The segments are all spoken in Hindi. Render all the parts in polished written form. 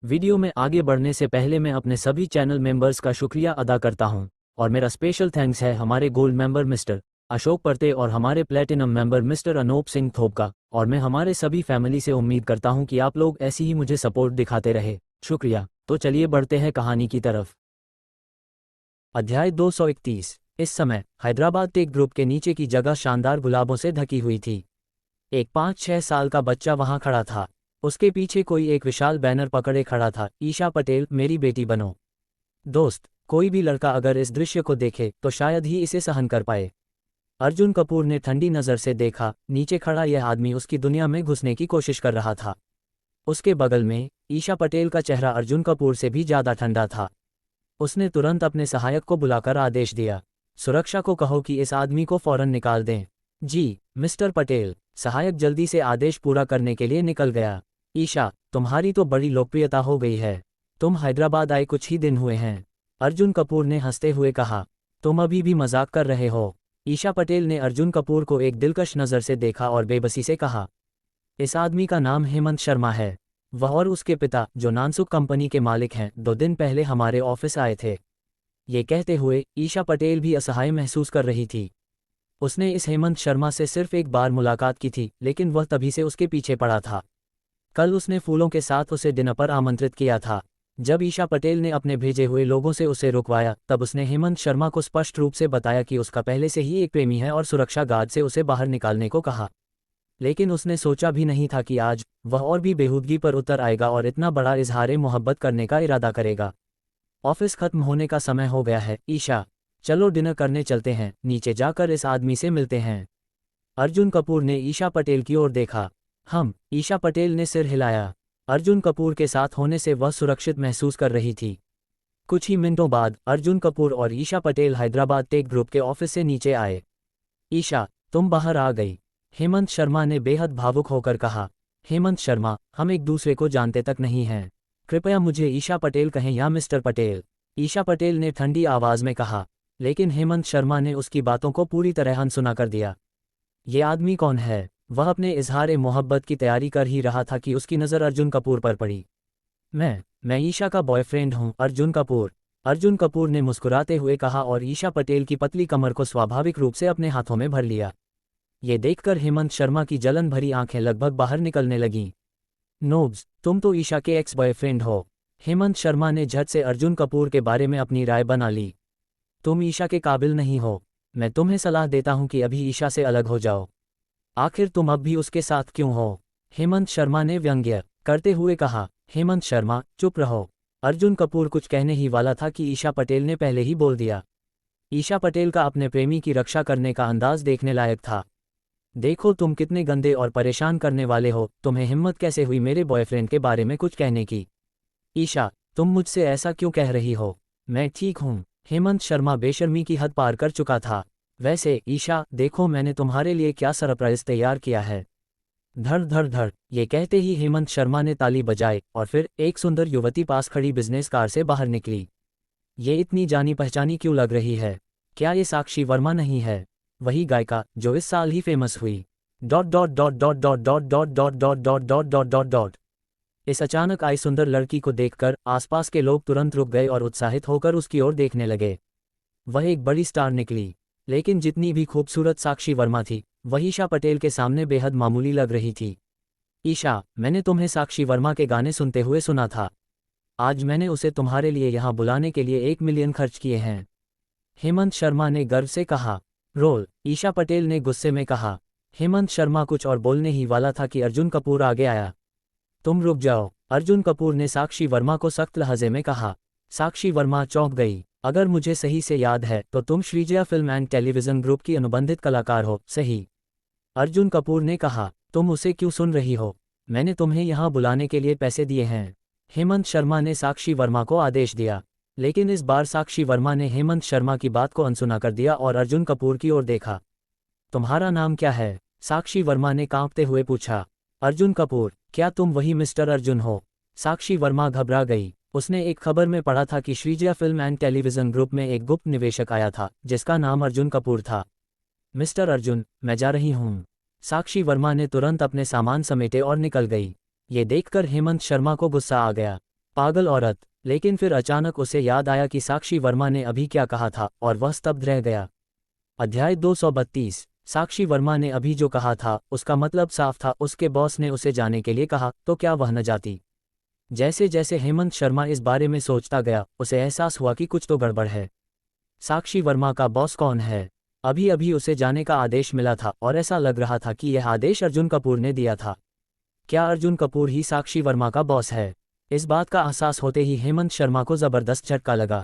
वीडियो में आगे बढ़ने से पहले मैं अपने सभी चैनल मेंबर्स का शुक्रिया अदा करता हूं और मेरा स्पेशल थैंक्स है हमारे gold member mister Ashok Parte और हमारे platinum member mister Anoop Singh Thop का, और मैं हमारे सभी फैमिली से उम्मीद करता हूं कि आप लोग ऐसी ही मुझे सपोर्ट दिखाते रहे। शुक्रिया। तो चलिए बढ़ते हैं कहानी की तरफ। अध्याय 231। इस समय हैदराबाद टेक ग्रुप के नीचे की जगह शानदार गुलाबों से ढकी हुई थी। एक 5-6 साल का बच्चा वहां खड़ा था। उसके पीछे कोई एक विशाल बैनर पकड़े खड़ा था, ईशा पटेल मेरी बेटी बनो। दोस्त, कोई भी लड़का अगर इस दृश्य को देखे तो शायद ही इसे सहन कर पाए। अर्जुन कपूर ने ठंडी नज़र से देखा, नीचे खड़ा यह आदमी उसकी दुनिया में घुसने की कोशिश कर रहा था। उसके बगल में ईशा पटेल का चेहरा अर्जुन कपूर से भी ज़्यादा ठंडा था। उसने तुरंत अपने सहायक को बुलाकर आदेश दिया, सुरक्षा को कहो कि इस आदमी को फौरन निकाल दें। जी मिस्टर पटेल। सहायक जल्दी से आदेश पूरा करने के लिए निकल गया। ईशा, तुम्हारी तो बड़ी लोकप्रियता हो गई है। तुम हैदराबाद आए कुछ ही दिन हुए हैं। अर्जुन कपूर ने हंसते हुए कहा। तुम अभी भी मजाक कर रहे हो? ईशा पटेल ने अर्जुन कपूर को एक दिलकश नज़र से देखा और बेबसी से कहा, इस आदमी का नाम हेमंत शर्मा है। वह और उसके पिता, जो नानसुक कंपनी के मालिक हैं, 2 दिन पहले हमारे ऑफिस आए थे। ये कहते हुए ईशा पटेल भी असहाय महसूस कर रही थी। उसने इस हेमंत शर्मा से सिर्फ एक बार मुलाकात की थी, लेकिन वह तभी से उसके पीछे पड़ा था। कल उसने फूलों के साथ उसे डिनर पर आमंत्रित किया था। जब ईशा पटेल ने अपने भेजे हुए लोगों से उसे रुकवाया, तब उसने हेमंत शर्मा को स्पष्ट रूप से बताया कि उसका पहले से ही एक प्रेमी है और सुरक्षा गार्ड से उसे बाहर निकालने को कहा। लेकिन उसने सोचा भी नहीं था कि आज वह और भी बेहूदगी पर उतर आएगा और इतना बड़ा इजहार मोहब्बत करने का इरादा करेगा। ऑफिस खत्म होने का समय हो गया है ईशा, चलो डिनर करने चलते हैं, नीचे जाकर इस आदमी से मिलते हैं। अर्जुन कपूर ने ईशा पटेल की ओर देखा। ईशा पटेल ने सिर हिलाया। अर्जुन कपूर के साथ होने से वह सुरक्षित महसूस कर रही थी। कुछ ही मिनटों बाद अर्जुन कपूर और ईशा पटेल हैदराबाद टेक ग्रुप के ऑफिस से नीचे आए। ईशा, तुम बाहर आ गई, हेमंत शर्मा ने बेहद भावुक होकर कहा। हेमंत शर्मा, हम एक दूसरे को जानते तक नहीं हैं। कृपया मुझे ईशा पटेल कहें या मिस्टर पटेल। ईशा पटेल ने ठंडी आवाज में कहा, लेकिन हेमंत शर्मा ने उसकी बातों को पूरी तरह अनसुना कर दिया। ये आदमी कौन है? वह अपने इजहार मोहब्बत की तैयारी कर ही रहा था कि उसकी नज़र अर्जुन कपूर पर पड़ी। मैं ईशा का बॉयफ्रेंड हूं, अर्जुन कपूर। अर्जुन कपूर ने मुस्कुराते हुए कहा और ईशा पटेल की पतली कमर को स्वाभाविक रूप से अपने हाथों में भर लिया। ये देखकर हेमंत शर्मा की जलन भरी आंखें लगभग बाहर निकलने लगीं। नोब्स, तुम तो ईशा के एक्स बॉयफ्रेंड हो। हेमंत शर्मा ने झट से अर्जुन कपूर के बारे में अपनी राय बना ली। तुम ईशा के काबिल नहीं हो। मैं तुम्हें सलाह देता हूं कि अभी ईशा से अलग हो जाओ। आखिर तुम अब भी उसके साथ क्यों हो? हेमंत शर्मा ने व्यंग्य करते हुए कहा। हेमंत शर्मा, चुप रहो। अर्जुन कपूर कुछ कहने ही वाला था कि ईशा पटेल ने पहले ही बोल दिया। ईशा पटेल का अपने प्रेमी की रक्षा करने का अंदाज देखने लायक था। देखो तुम कितने गंदे और परेशान करने वाले हो, तुम्हें हिम्मत कैसे हुई मेरे बॉयफ्रेंड के बारे में कुछ कहने की? ईशा, तुम मुझसे ऐसा क्यों कह रही हो? मैं ठीक हूँ। हेमंत शर्मा बेशर्मी की हद पार कर चुका था। वैसे ईशा, देखो मैंने तुम्हारे लिए क्या सरप्राइज तैयार किया है। धड़ धड़ धड़, ये कहते ही हेमंत शर्मा ने ताली बजाई और फिर एक सुंदर युवती पास खड़ी बिजनेस कार से बाहर निकली। ये इतनी जानी पहचानी क्यों लग रही है? क्या ये साक्षी वर्मा नहीं है? वही गायिका जो इस साल ही फेमस हुई। Dot dot dot dot dot dot dot dot dot dot dot dot dot dot. इस अचानक आई सुंदर लड़की को देखकर आसपास के लोग तुरंत रुक गए और उत्साहित होकर उसकी ओर देखने लगे। वह एक बड़ी स्टार निकली, लेकिन जितनी भी खूबसूरत साक्षी वर्मा थी, वह ईशा पटेल के सामने बेहद मामूली लग रही थी। ईशा, मैंने तुम्हें साक्षी वर्मा के गाने सुनते हुए सुना था। आज मैंने उसे तुम्हारे लिए यहाँ बुलाने के लिए 1 मिलियन खर्च किए हैं। हेमंत शर्मा ने गर्व से कहा। रोल, ईशा पटेल ने गुस्से में कहा। हेमंत शर्मा कुछ और बोलने ही वाला था कि अर्जुन कपूर आगे आया। तुम रुक जाओ, अर्जुन कपूर ने साक्षी वर्मा को सख्त लहजे में कहा। साक्षी वर्मा चौंक गई। अगर मुझे सही से याद है तो तुम Shreejaya film and television group की अनुबंधित कलाकार हो, सही? अर्जुन कपूर ने कहा। तुम उसे क्यों सुन रही हो? मैंने तुम्हें यहाँ बुलाने के लिए पैसे दिए हैं। हेमंत शर्मा ने साक्षी वर्मा को आदेश दिया। लेकिन इस बार साक्षी वर्मा ने हेमंत शर्मा की बात को अनसुना कर दिया और अर्जुन कपूर की ओर देखा। तुम्हारा नाम क्या है? साक्षी वर्मा ने कांपते हुए पूछा। अर्जुन कपूर, क्या तुम वही मिस्टर अर्जुन हो? साक्षी वर्मा घबरा गई। उसने एक खबर में पढ़ा था कि Shreejaya film and television group में एक गुप्त निवेशक आया था जिसका नाम अर्जुन कपूर था। मिस्टर अर्जुन, मैं जा रही हूँ। साक्षी वर्मा ने तुरंत अपने सामान समेटे और निकल गई। ये देखकर हेमंत शर्मा को गुस्सा आ गया। पागल औरत। लेकिन फिर अचानक उसे याद आया कि साक्षी वर्मा ने अभी क्या कहा था और वह स्तब्ध रह गया। अध्याय 232। साक्षी वर्मा ने अभी जो कहा था उसका मतलब साफ था, उसके बॉस ने उसे जाने के लिए कहा, तो क्या वह न जाती? जैसे जैसे हेमंत शर्मा इस बारे में सोचता गया उसे एहसास हुआ कि कुछ तो गड़बड़ है। साक्षी वर्मा का बॉस कौन है? अभी अभी उसे जाने का आदेश मिला था और ऐसा लग रहा था कि यह आदेश अर्जुन कपूर ने दिया था। क्या अर्जुन कपूर ही साक्षी वर्मा का बॉस है? इस बात का एहसास होते ही हेमंत शर्मा को जबरदस्त झटका लगा।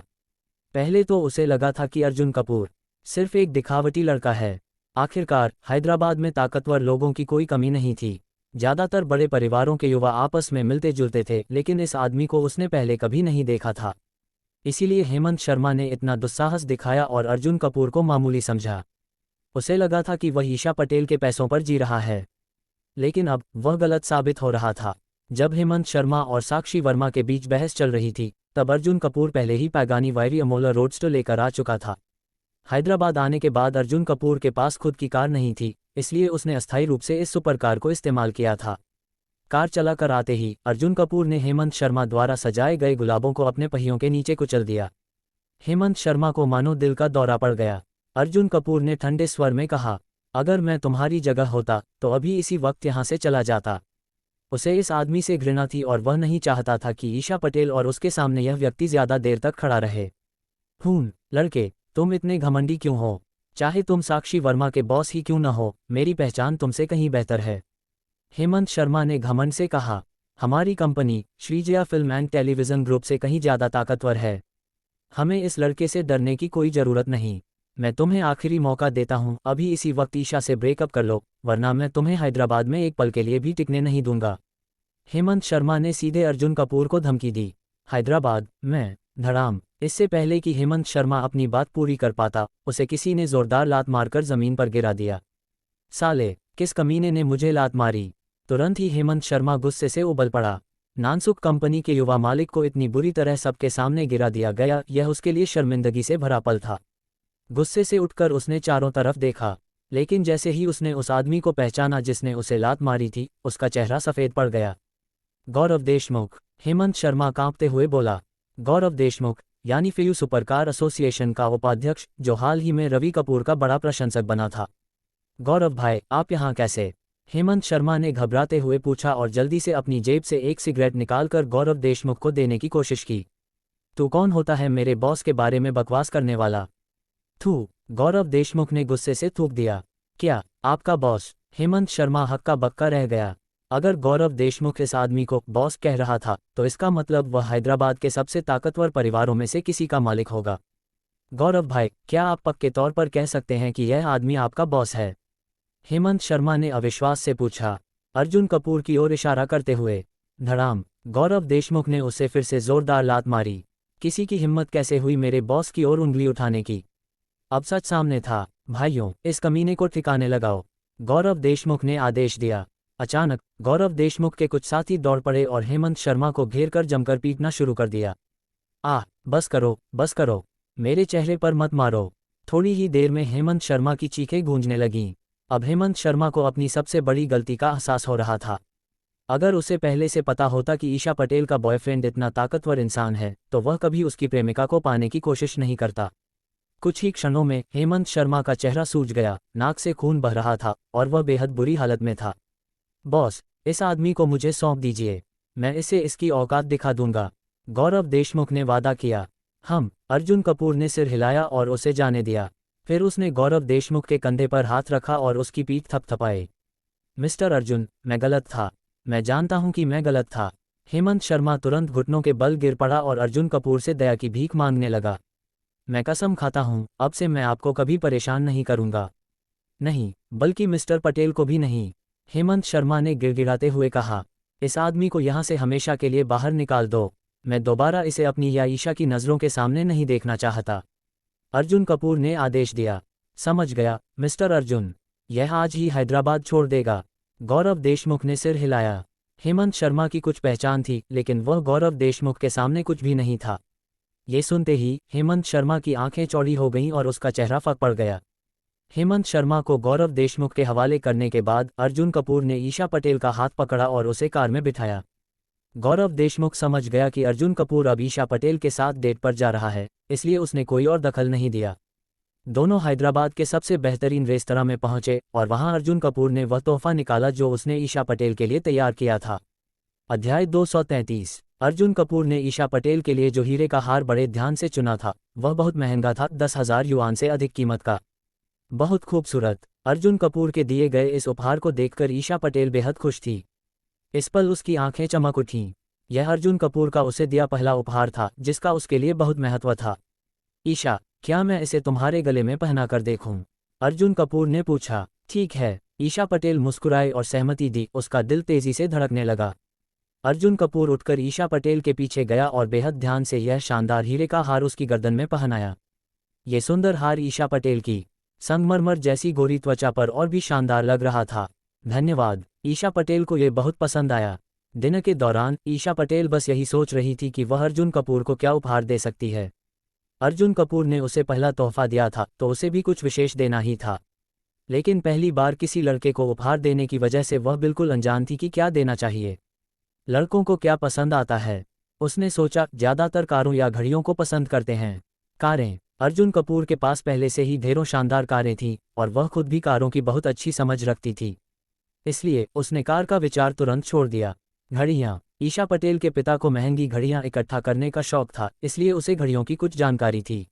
पहले तो उसे लगा था कि अर्जुन कपूर सिर्फ एक दिखावटी लड़का है। आखिरकार हैदराबाद में ताकतवर लोगों की कोई कमी नहीं थी। ज्यादातर बड़े परिवारों के युवा आपस में मिलते जुलते थे, लेकिन इस आदमी को उसने पहले कभी नहीं देखा था। इसीलिए हेमंत शर्मा ने इतना दुस्साहस दिखाया और अर्जुन कपूर को मामूली समझा। उसे लगा था कि वह ईशा पटेल के पैसों पर जी रहा है, लेकिन अब वह गलत साबित हो रहा था। जब हेमंत शर्मा और साक्षी वर्मा के बीच बहस चल रही थी, तब अर्जुन कपूर पहले ही पैगानी वायरी अमोला रोडस्टर लेकर आ चुका था। हैदराबाद आने के बाद अर्जुन कपूर के पास खुद की कार नहीं थी, इसलिए उसने अस्थायी रूप से इस सुपर कार को इस्तेमाल किया था। कार चलाकर आते ही अर्जुन कपूर ने हेमंत शर्मा द्वारा सजाए गए गुलाबों को अपने पहियों के नीचे कुचल दिया। हेमंत शर्मा को मानो दिल का दौरा पड़ गया। अर्जुन कपूर ने ठंडे स्वर में कहा, अगर मैं तुम्हारी जगह होता तो अभी इसी वक्त यहाँ से चला जाता। उसे इस आदमी से घृणा थी और वह नहीं चाहता था कि ईशा पटेल और उसके सामने यह व्यक्ति ज्यादा देर तक खड़ा रहे। खून, लड़के, तुम इतने घमंडी क्यों हो? चाहे तुम साक्षी वर्मा के बॉस ही क्यों न हो, मेरी पहचान तुमसे कहीं बेहतर है। हेमंत शर्मा ने घमंड से कहा, हमारी company Shreejaya film and television group से कहीं ज्यादा ताकतवर है। हमें इस लड़के से डरने की कोई जरूरत नहीं। मैं तुम्हें आखिरी मौका देता हूं, अभी इसी वक्त ईशा से ब्रेकअप कर लो, वरना मैं तुम्हें हैदराबाद में एक पल के लिए भी टिकने नहीं दूंगा। हेमंत शर्मा ने सीधे अर्जुन कपूर को धमकी दी। हैदराबाद, मैं? धड़ाम। इससे पहले कि हेमंत शर्मा अपनी बात पूरी कर पाता, उसे किसी ने जोरदार लात मारकर जमीन पर गिरा दिया। साले, किस कमीने ने मुझे लात मारी? तुरंत ही हेमंत शर्मा गुस्से से उबल पड़ा। नानसुख कंपनी के युवा मालिक को इतनी बुरी तरह सबके सामने गिरा दिया गया, यह उसके लिए शर्मिंदगी से भरा पल था। गुस्से से उठकर उसने चारों तरफ देखा, लेकिन जैसे ही उसने उस आदमी को पहचाना जिसने उसे लात मारी थी, उसका चेहरा सफेद पड़ गया। गौरव देशमुख। हेमंत शर्मा कांपते हुए बोला। गौरव देशमुख, यानी फिल्म सुपरकार एसोसिएशन का उपाध्यक्ष, जो हाल ही में रवि कपूर का बड़ा प्रशंसक बना था। गौरव भाई, आप यहाँ कैसे? हेमंत शर्मा ने घबराते हुए पूछा और जल्दी से अपनी जेब से एक सिगरेट निकालकर गौरव देशमुख को देने की कोशिश की। तू कौन होता है मेरे बॉस के बारे में बकवास करने वाला? थू, गौरव देशमुख ने गुस्से से थूक दिया। क्या, आपका बॉस? हेमंत शर्मा हक्का बक्का रह गया। अगर गौरव देशमुख इस आदमी को बॉस कह रहा था, तो इसका मतलब वह हैदराबाद के सबसे ताकतवर परिवारों में से किसी का मालिक होगा। गौरव भाई, क्या आप पक्के तौर पर कह सकते हैं कि यह आदमी आपका बॉस है? हेमंत शर्मा ने अविश्वास से पूछा, अर्जुन कपूर की ओर इशारा करते हुए। धड़ाम। गौरव देशमुख ने उसे फिर से जोरदार लात मारी। किसी की हिम्मत कैसे हुई मेरे बॉस की ओर उंगली उठाने की? अब सच सामने था। भाइयों, इस कमीने को ठिकाने लगाओ, गौरव देशमुख ने आदेश दिया। अचानक गौरव देशमुख के कुछ साथी दौड़ पड़े और हेमंत शर्मा को घेरकर जमकर पीटना शुरू कर दिया। बस करो, बस करो, मेरे चेहरे पर मत मारो। थोड़ी ही देर में हेमंत शर्मा की चीखें गूंजने लगीं। अब हेमंत शर्मा को अपनी सबसे बड़ी गलती का एहसास हो रहा था। अगर उसे पहले से पता होता कि ईशा पटेल का बॉयफ्रेंड इतना ताकतवर इंसान है, तो वह कभी उसकी प्रेमिका को पाने की कोशिश नहीं करता। कुछ ही क्षणों में हेमंत शर्मा का चेहरा सूज गया, नाक से खून बह रहा था और वह बेहद बुरी हालत में था। बॉस, इस आदमी को मुझे सौंप दीजिए, मैं इसे इसकी औकात दिखा दूंगा, गौरव देशमुख ने वादा किया। अर्जुन कपूर ने सिर हिलाया और उसे जाने दिया। फिर उसने गौरव देशमुख के कंधे पर हाथ रखा और उसकी पीठ थपथपाई। मिस्टर अर्जुन, मैं गलत था, मैं जानता हूं कि मैं गलत था। हेमंत शर्मा तुरंत घुटनों के बल गिर पड़ा और अर्जुन कपूर से दया की भीख मांगने लगा। मैं कसम खाता हूं, अब से मैं आपको कभी परेशान नहीं करूंगा। नहीं, बल्कि मिस्टर पटेल को भी नहीं, हेमंत शर्मा ने गिड़गिड़ाते हुए कहा। इस आदमी को यहां से हमेशा के लिए बाहर निकाल दो, मैं दोबारा इसे अपनी या ईशा की नज़रों के सामने नहीं देखना चाहता। अर्जुन कपूर ने आदेश दिया। समझ गया मिस्टर अर्जुन, यह आज ही हैदराबाद छोड़ देगा, गौरव देशमुख ने सिर हिलाया। हेमंत शर्मा की कुछ पहचान थी, लेकिन वह गौरव देशमुख के सामने कुछ भी नहीं था। ये सुनते ही हेमंत शर्मा की आंखें चौड़ी हो गईं और उसका चेहरा फक पड़ गया। हेमंत शर्मा को गौरव देशमुख के हवाले करने के बाद अर्जुन कपूर ने ईशा पटेल का हाथ पकड़ा और उसे कार में बिठाया। गौरव देशमुख समझ गया कि अर्जुन कपूर अब ईशा पटेल के साथ डेट पर जा रहा है, इसलिए उसने कोई और दखल नहीं दिया। दोनों हैदराबाद के सबसे बेहतरीन रेस्तरां में पहुंचे और वहां अर्जुन कपूर ने वह तोहफा निकाला जो उसने ईशा पटेल के लिए तैयार किया था। अध्याय 233। अर्जुन कपूर ने ईशा पटेल के लिए जो हीरे का हार बड़े ध्यान से चुना था वह बहुत महंगा था, 10,000 युआन से अधिक कीमत का। बहुत खूबसूरत। अर्जुन कपूर के दिए गए इस उपहार को देखकर ईशा पटेल बेहद खुश थी। इस पल उसकी आंखें चमक उठीं। यह अर्जुन कपूर का उसे दिया पहला उपहार था जिसका उसके लिए बहुत महत्व था। ईशा, क्या मैं इसे तुम्हारे गले में पहना कर देखूं? अर्जुन कपूर ने पूछा। ठीक है। ईशा पटेल मुस्कुराए और सहमति दी। उसका दिल तेजी से धड़कने लगा। अर्जुन कपूर उठकर ईशा पटेल के पीछे गया और बेहद ध्यान से यह शानदार हीरे का हार उसकी गर्दन में पहनाया। ये सुंदर हार ईशा पटेल की संगमरमर जैसी गोरी त्वचा पर और भी शानदार लग रहा था। धन्यवाद। ईशा पटेल को ये बहुत पसंद आया। दिन के दौरान ईशा पटेल बस यही सोच रही थी कि वह अर्जुन कपूर को क्या उपहार दे सकती है। अर्जुन कपूर ने उसे पहला तोहफा दिया था तो उसे भी कुछ विशेष देना ही था। लेकिन पहली बार किसी लड़के को उपहार देने की वजह से वह बिल्कुल अनजान थी कि क्या देना चाहिए। लड़कों को क्या पसंद आता है? उसने सोचा, ज़्यादातर कारों या घड़ियों को पसंद करते हैं। कारें। अर्जुन कपूर के पास पहले से ही ढेरों शानदार कारें थीं और वह खुद भी कारों की बहुत अच्छी समझ रखती थी। इसलिए उसने कार का विचार तुरंत छोड़ दिया। घड़ियाँ। ईशा पटेल के पिता को महंगी घड़ियाँ इकट्ठा करने का शौक था, इसलिए उसे घड़ियों की कुछ जानकारी थी।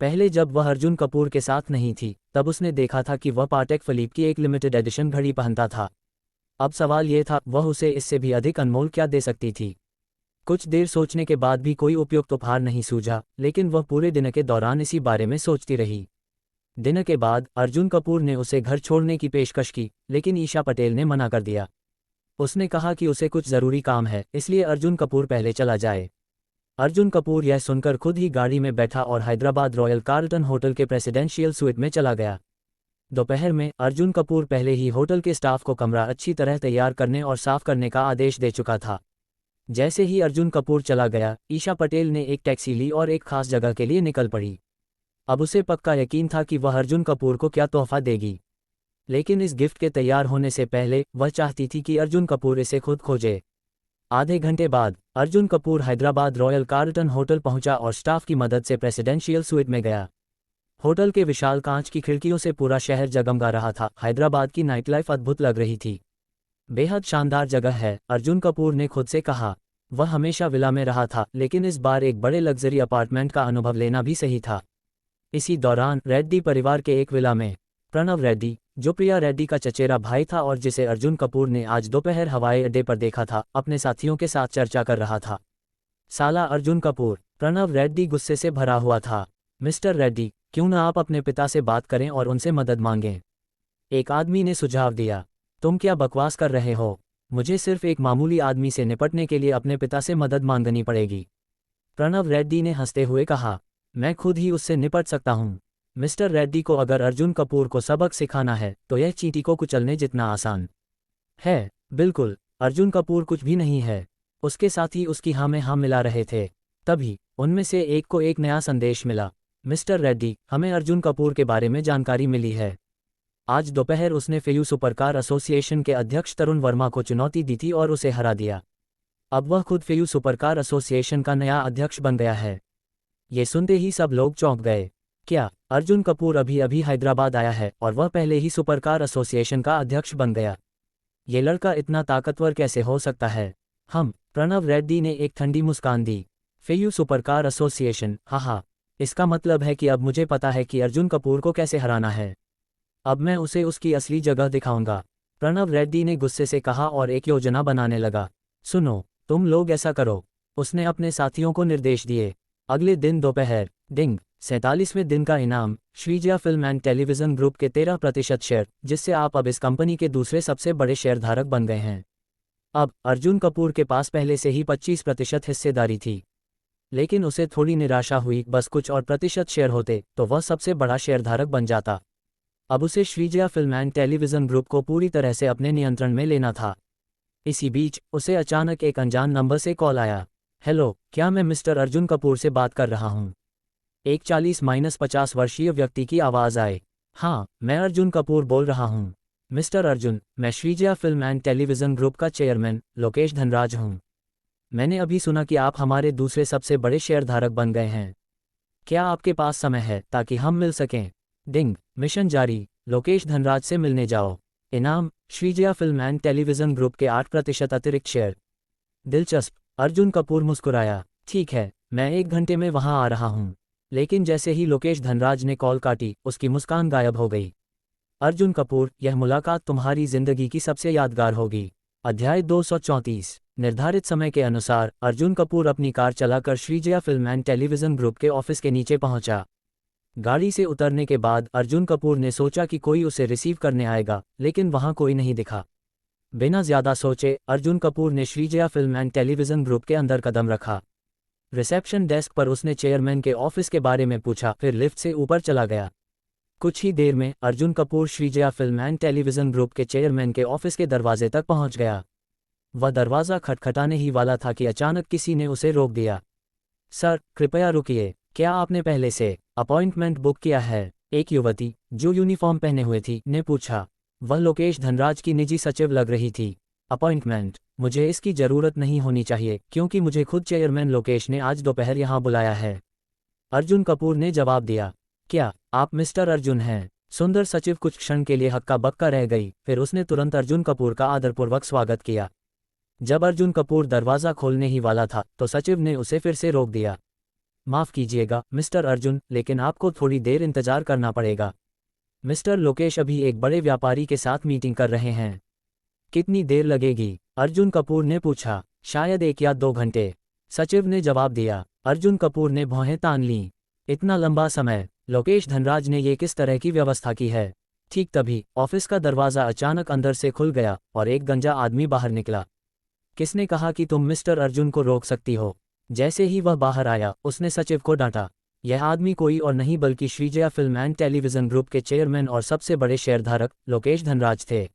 पहले जब वह अर्जुन कपूर के साथ नहीं थी तब उसने देखा था कि वह पाटेक फिलिप की एक लिमिटेड एडिशन घड़ी पहनता था। अब सवाल ये था, वह उसे इससे भी अधिक अनमोल क्या दे सकती थी। कुछ देर सोचने के बाद भी कोई उपयुक्त उपहार नहीं सूझा, लेकिन वह पूरे दिन के दौरान इसी बारे में सोचती रही। दिन के बाद अर्जुन कपूर ने उसे घर छोड़ने की पेशकश की, लेकिन ईशा पटेल ने मना कर दिया। उसने कहा कि उसे कुछ ज़रूरी काम है, इसलिए अर्जुन कपूर पहले चला जाए। अर्जुन कपूर यह सुनकर खुद ही गाड़ी में बैठा और हैदराबाद रॉयल कार्लटन होटल के प्रेसिडेंशियल स्वीट में चला गया। दोपहर में अर्जुन कपूर पहले ही होटल के स्टाफ को कमरा अच्छी तरह तैयार करने और साफ करने का आदेश दे चुका था। जैसे ही अर्जुन कपूर चला गया, ईशा पटेल ने एक टैक्सी ली और एक खास जगह के लिए निकल पड़ी। अब उसे पक्का यकीन था कि वह अर्जुन कपूर को क्या तोहफा देगी, लेकिन इस गिफ्ट के तैयार होने से पहले वह चाहती थी कि अर्जुन कपूर इसे खुद खोजे। आधे घंटे बाद Arjun Kapoor Hyderabad royal Carlton hotel पहुंचा और स्टाफ की मदद से प्रेसिडेंशियल स्वीट में गया। होटल के विशाल कांच की खिड़कियों से पूरा शहर जगमगा रहा था। हैदराबाद की नाइट लाइफ अद्भुत लग रही थी। बेहद शानदार जगह है, अर्जुन कपूर ने खुद से कहा। वह हमेशा विला में रहा था, लेकिन इस बार एक बड़े लग्जरी अपार्टमेंट का अनुभव लेना भी सही था। इसी दौरान रेड्डी परिवार के एक विला में प्रणव रेड्डी, जो प्रिया रेड्डी का चचेरा भाई था और जिसे अर्जुन कपूर ने आज दोपहर हवाई अड्डे पर देखा था, अपने साथियों के साथ चर्चा कर रहा था। साला अर्जुन कपूर। प्रणव रेड्डी गुस्से से भरा हुआ था। मिस्टर रेड्डी, क्यों ना आप अपने पिता से बात करें और उनसे मदद मांगें? एक आदमी ने सुझाव दिया। तुम क्या बकवास कर रहे हो? मुझे सिर्फ एक मामूली आदमी से निपटने के लिए अपने पिता से मदद मांगनी पड़ेगी। प्रणव रेड्डी ने हंसते हुए कहा। मैं खुद ही उससे निपट सकता हूँ। मिस्टर रेड्डी को अगर अर्जुन कपूर को सबक सिखाना है तो यह चींटी को कुचलने जितना आसान है। बिल्कुल, अर्जुन कपूर कुछ भी नहीं है। उसके साथी उसकी हाँ में हाँ मिला रहे थे। तभी उनमें से एक को एक नया संदेश मिला। मिस्टर रेड्डी, हमें अर्जुन कपूर के बारे में जानकारी मिली है। आज दोपहर उसने फेयू सुपरकार एसोसिएशन के अध्यक्ष तरुण वर्मा को चुनौती दी थी और उसे हरा दिया। अब वह खुद फेयू सुपरकार एसोसिएशन का नया अध्यक्ष बन गया है। ये सुनते ही सब लोग चौंक गए। क्या अर्जुन कपूर अभी अभी हैदराबाद आया है और वह पहले ही सुपरकार एसोसिएशन का अध्यक्ष बन गया? ये लड़का इतना ताकतवर कैसे हो सकता है? प्रणव रेड्डी ने एक ठंडी मुस्कान दी। फेयू सुपरकार एसोसिएशन, हाँ, इसका मतलब है कि अब मुझे पता है कि अर्जुन कपूर को कैसे हराना है। अब मैं उसे उसकी असली जगह दिखाऊंगा, प्रणव रेड्डी ने गुस्से से कहा और एक योजना बनाने लगा। सुनो, तुम लोग ऐसा करो, उसने अपने साथियों को निर्देश दिए। अगले दिन दोपहर, डिंग, 47वें दिन का इनाम, Shreejaya film and television group के 13% शेयर, जिससे आप अब इस कंपनी के दूसरे सबसे बड़े शेयरधारक बन गए हैं। अब अर्जुन कपूर के पास पहले से ही 25% हिस्सेदारी थी, लेकिन उसे थोड़ी निराशा हुई। बस कुछ और प्रतिशत शेयर होते तो वह सबसे बड़ा शेयरधारक बन जाता। अब उसे Shreejaya film and television group को पूरी तरह से अपने नियंत्रण में लेना था। इसी बीच उसे अचानक एक अनजान नंबर से कॉल आया। हेलो, क्या मैं मिस्टर अर्जुन कपूर से बात कर रहा हूँ? एक 40-50 वर्षीय व्यक्ति की आवाज़ आए। हाँ, मैं अर्जुन कपूर बोल रहा हूँ। मिस्टर अर्जुन, मैं Shreejaya film and television group का चेयरमैन लोकेश धनराज हूँ। मैंने अभी सुना कि आप हमारे दूसरे सबसे बड़े शेयरधारक बन गए हैं। क्या आपके पास समय है ताकि हम मिल सकें? डिंग, मिशन जारी। लोकेश धनराज से मिलने जाओ। इनाम, Shreejaya film and television group के 8% अतिरिक्त शेयर। दिलचस्प। अर्जुन कपूर मुस्कुराया। ठीक है, मैं 1 घंटे में वहां आ रहा हूं। लेकिन जैसे ही लोकेश धनराज ने कॉल काटी, उसकी मुस्कान गायब हो गई। अर्जुन कपूर, यह मुलाकात तुम्हारी जिंदगी की सबसे यादगार होगी। अध्याय 234। निर्धारित समय के अनुसार अर्जुन कपूर अपनी कार चलाकर Shreejaya film and television group के ऑफिस के नीचे पहुंचा। गाड़ी से उतरने के बाद अर्जुन कपूर ने सोचा कि कोई उसे रिसीव करने आएगा, लेकिन वहां कोई नहीं दिखा। बिना ज्यादा सोचे अर्जुन कपूर ने Shreejaya film and television group के अंदर कदम रखा। रिसेप्शन डेस्क पर उसने चेयरमैन के ऑफिस के बारे में पूछा, फिर लिफ्ट से ऊपर चला गया। कुछ ही देर में Arjun Kapoor Shreejaya film and television group के चेयरमैन के ऑफिस के दरवाजे तक पहुंच गया। वह दरवाज़ा खटखटाने ही वाला था कि अचानक किसी ने उसे रोक दिया। सर, कृपया रुकिए, क्या आपने पहले से अपॉइंटमेंट बुक किया है? एक युवती, जो यूनिफॉर्म पहने हुए थी, ने पूछा। वह लोकेश धनराज की निजी सचिव लग रही थी। अपॉइंटमेंट? मुझे इसकी ज़रूरत नहीं होनी चाहिए, क्योंकि मुझे खुद चेयरमैन लोकेश ने आज दोपहर यहाँ बुलाया है। अर्जुन कपूर ने जवाब दिया। क्या आप मिस्टर अर्जुन हैं? सुंदर सचिव कुछ क्षण के लिए हक्का बक्का रह गई, फिर उसने तुरंत अर्जुन कपूर का आदरपूर्वक स्वागत किया। जब अर्जुन कपूर दरवाज़ा खोलने ही वाला था तो सचिव ने उसे फिर से रोक दिया। माफ़ कीजिएगा मिस्टर अर्जुन, लेकिन आपको थोड़ी देर इंतजार करना पड़ेगा। मिस्टर लोकेश अभी एक बड़े व्यापारी के साथ मीटिंग कर रहे हैं। कितनी देर लगेगी? अर्जुन कपूर ने पूछा। शायद 1 या 2 घंटे, सचिव ने जवाब दिया। अर्जुन कपूर ने भौहें तान लीं। इतना लंबा समय? लोकेश धनराज ने ये किस तरह की व्यवस्था की है? ठीक तभी ऑफिस का दरवाज़ा अचानक अंदर से खुल गया और एक गंजा आदमी बाहर निकला। किसने कहा कि तुम मिस्टर अर्जुन को रोक सकती हो? जैसे ही वह बाहर आया, उसने सचिव को डांटा। यह आदमी कोई और नहीं बल्कि Shreejaya film and television group के चेयरमैन और सबसे बड़े शेयरधारक लोकेश धनराज थे।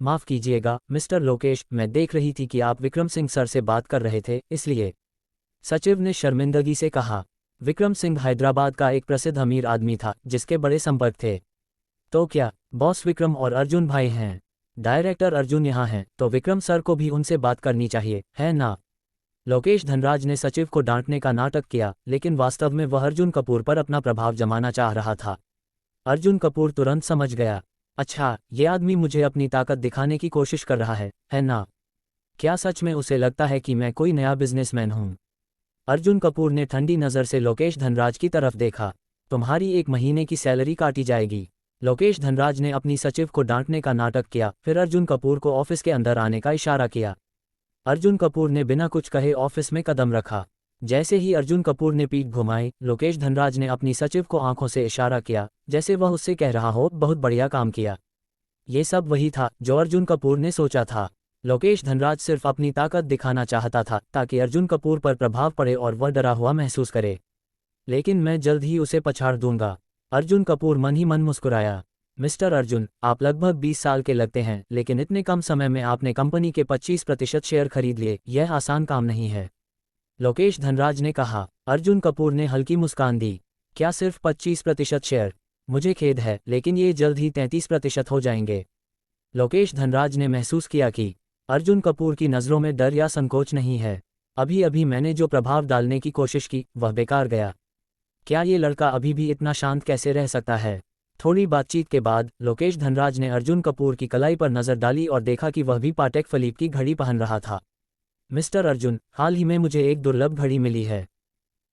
माफ़ कीजिएगा मिस्टर लोकेश, मैं देख रही थी कि आप विक्रम सिंह सर से बात कर रहे थे, इसलिए। सचिव ने शर्मिंदगी से कहा। विक्रम सिंह हैदराबाद का एक प्रसिद्ध अमीर आदमी था जिसके बड़े संपर्क थे। तो क्या बॉस विक्रम और अर्जुन भाई हैं? डायरेक्टर अर्जुन यहाँ हैं, तो विक्रम सर को भी उनसे बात करनी चाहिए, है ना? लोकेश धनराज ने सचिव को डांटने का नाटक किया, लेकिन वास्तव में वह अर्जुन कपूर पर अपना प्रभाव जमाना चाह रहा था। अर्जुन कपूर तुरंत समझ गया। अच्छा, ये आदमी मुझे अपनी ताकत दिखाने की कोशिश कर रहा है ना? क्या सच में उसे लगता है कि मैं कोई नया बिजनेसमैन हूँ? अर्जुन कपूर ने ठंडी नज़र से लोकेश धनराज की तरफ देखा। तुम्हारी 1 महीने की सैलरी काटी जाएगी। लोकेश धनराज ने अपनी सचिव को डांटने का नाटक किया, फिर अर्जुन कपूर को ऑफिस के अंदर आने का इशारा किया। अर्जुन कपूर ने बिना कुछ कहे ऑफिस में कदम रखा। जैसे ही अर्जुन कपूर ने पीठ घुमाई, लोकेश धनराज ने अपनी सचिव को आंखों से इशारा किया, जैसे वह उससे कह रहा हो, बहुत बढ़िया काम किया। ये सब वही था जो अर्जुन कपूर ने सोचा था। लोकेश धनराज सिर्फ अपनी ताकत दिखाना चाहता था ताकि अर्जुन कपूर पर प्रभाव पड़े और वह डरा हुआ महसूस करे। लेकिन मैं जल्द ही उसे पछाड़ दूंगा। अर्जुन कपूर मन ही मन मुस्कुराया। मिस्टर अर्जुन, आप लगभग 20 साल के लगते हैं, लेकिन इतने कम समय में आपने कंपनी के 25% शेयर खरीद लिए, यह आसान काम नहीं है। लोकेश धनराज ने कहा। अर्जुन कपूर ने हल्की मुस्कान दी। क्या सिर्फ 25% शेयर? मुझे खेद है, लेकिन ये जल्द ही 33% हो जाएंगे। लोकेश धनराज ने महसूस किया कि अर्जुन कपूर की नज़रों में डर या संकोच नहीं है। अभी अभी मैंने जो प्रभाव डालने की कोशिश की, वह बेकार गया। क्या ये लड़का अभी भी इतना शांत कैसे रह सकता है? थोड़ी बातचीत के बाद लोकेश धनराज ने अर्जुन कपूर की कलाई पर नज़र डाली और देखा कि वह भी पाटेक फिलिप की घड़ी पहन रहा था। मिस्टर अर्जुन, हाल ही में मुझे एक दुर्लभ घड़ी मिली है।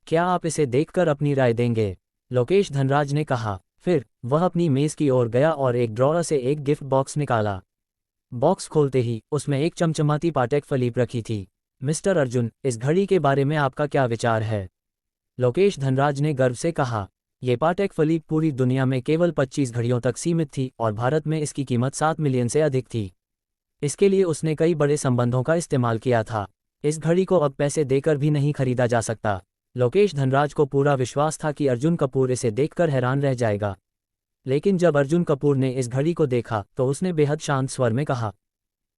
क्या आप इसे देखकर अपनी राय देंगे? लोकेश धनराज ने कहा। फिर वह अपनी मेज़ की ओर गया और एक ड्रॉअर से एक गिफ्ट बॉक्स निकाला। बॉक्स खोलते ही उसमें एक चमचमाती पाटेक फिलिप रखी थी। मिस्टर अर्जुन, इस घड़ी के बारे में आपका क्या विचार है? लोकेश धनराज ने गर्व से कहा। ये पाटेक फिलिप पूरी दुनिया में केवल 25 घड़ियों तक सीमित थी और भारत में इसकी कीमत 7 मिलियन से अधिक थी। इसके लिए उसने कई बड़े संबंधों का इस्तेमाल किया था। इस घड़ी को अब पैसे देकर भी नहीं खरीदा जा सकता। लोकेश धनराज को पूरा विश्वास था कि अर्जुन कपूर इसे देखकर हैरान रह जाएगा। लेकिन जब अर्जुन कपूर ने इस घड़ी को देखा तो उसने बेहद शांत स्वर में कहा,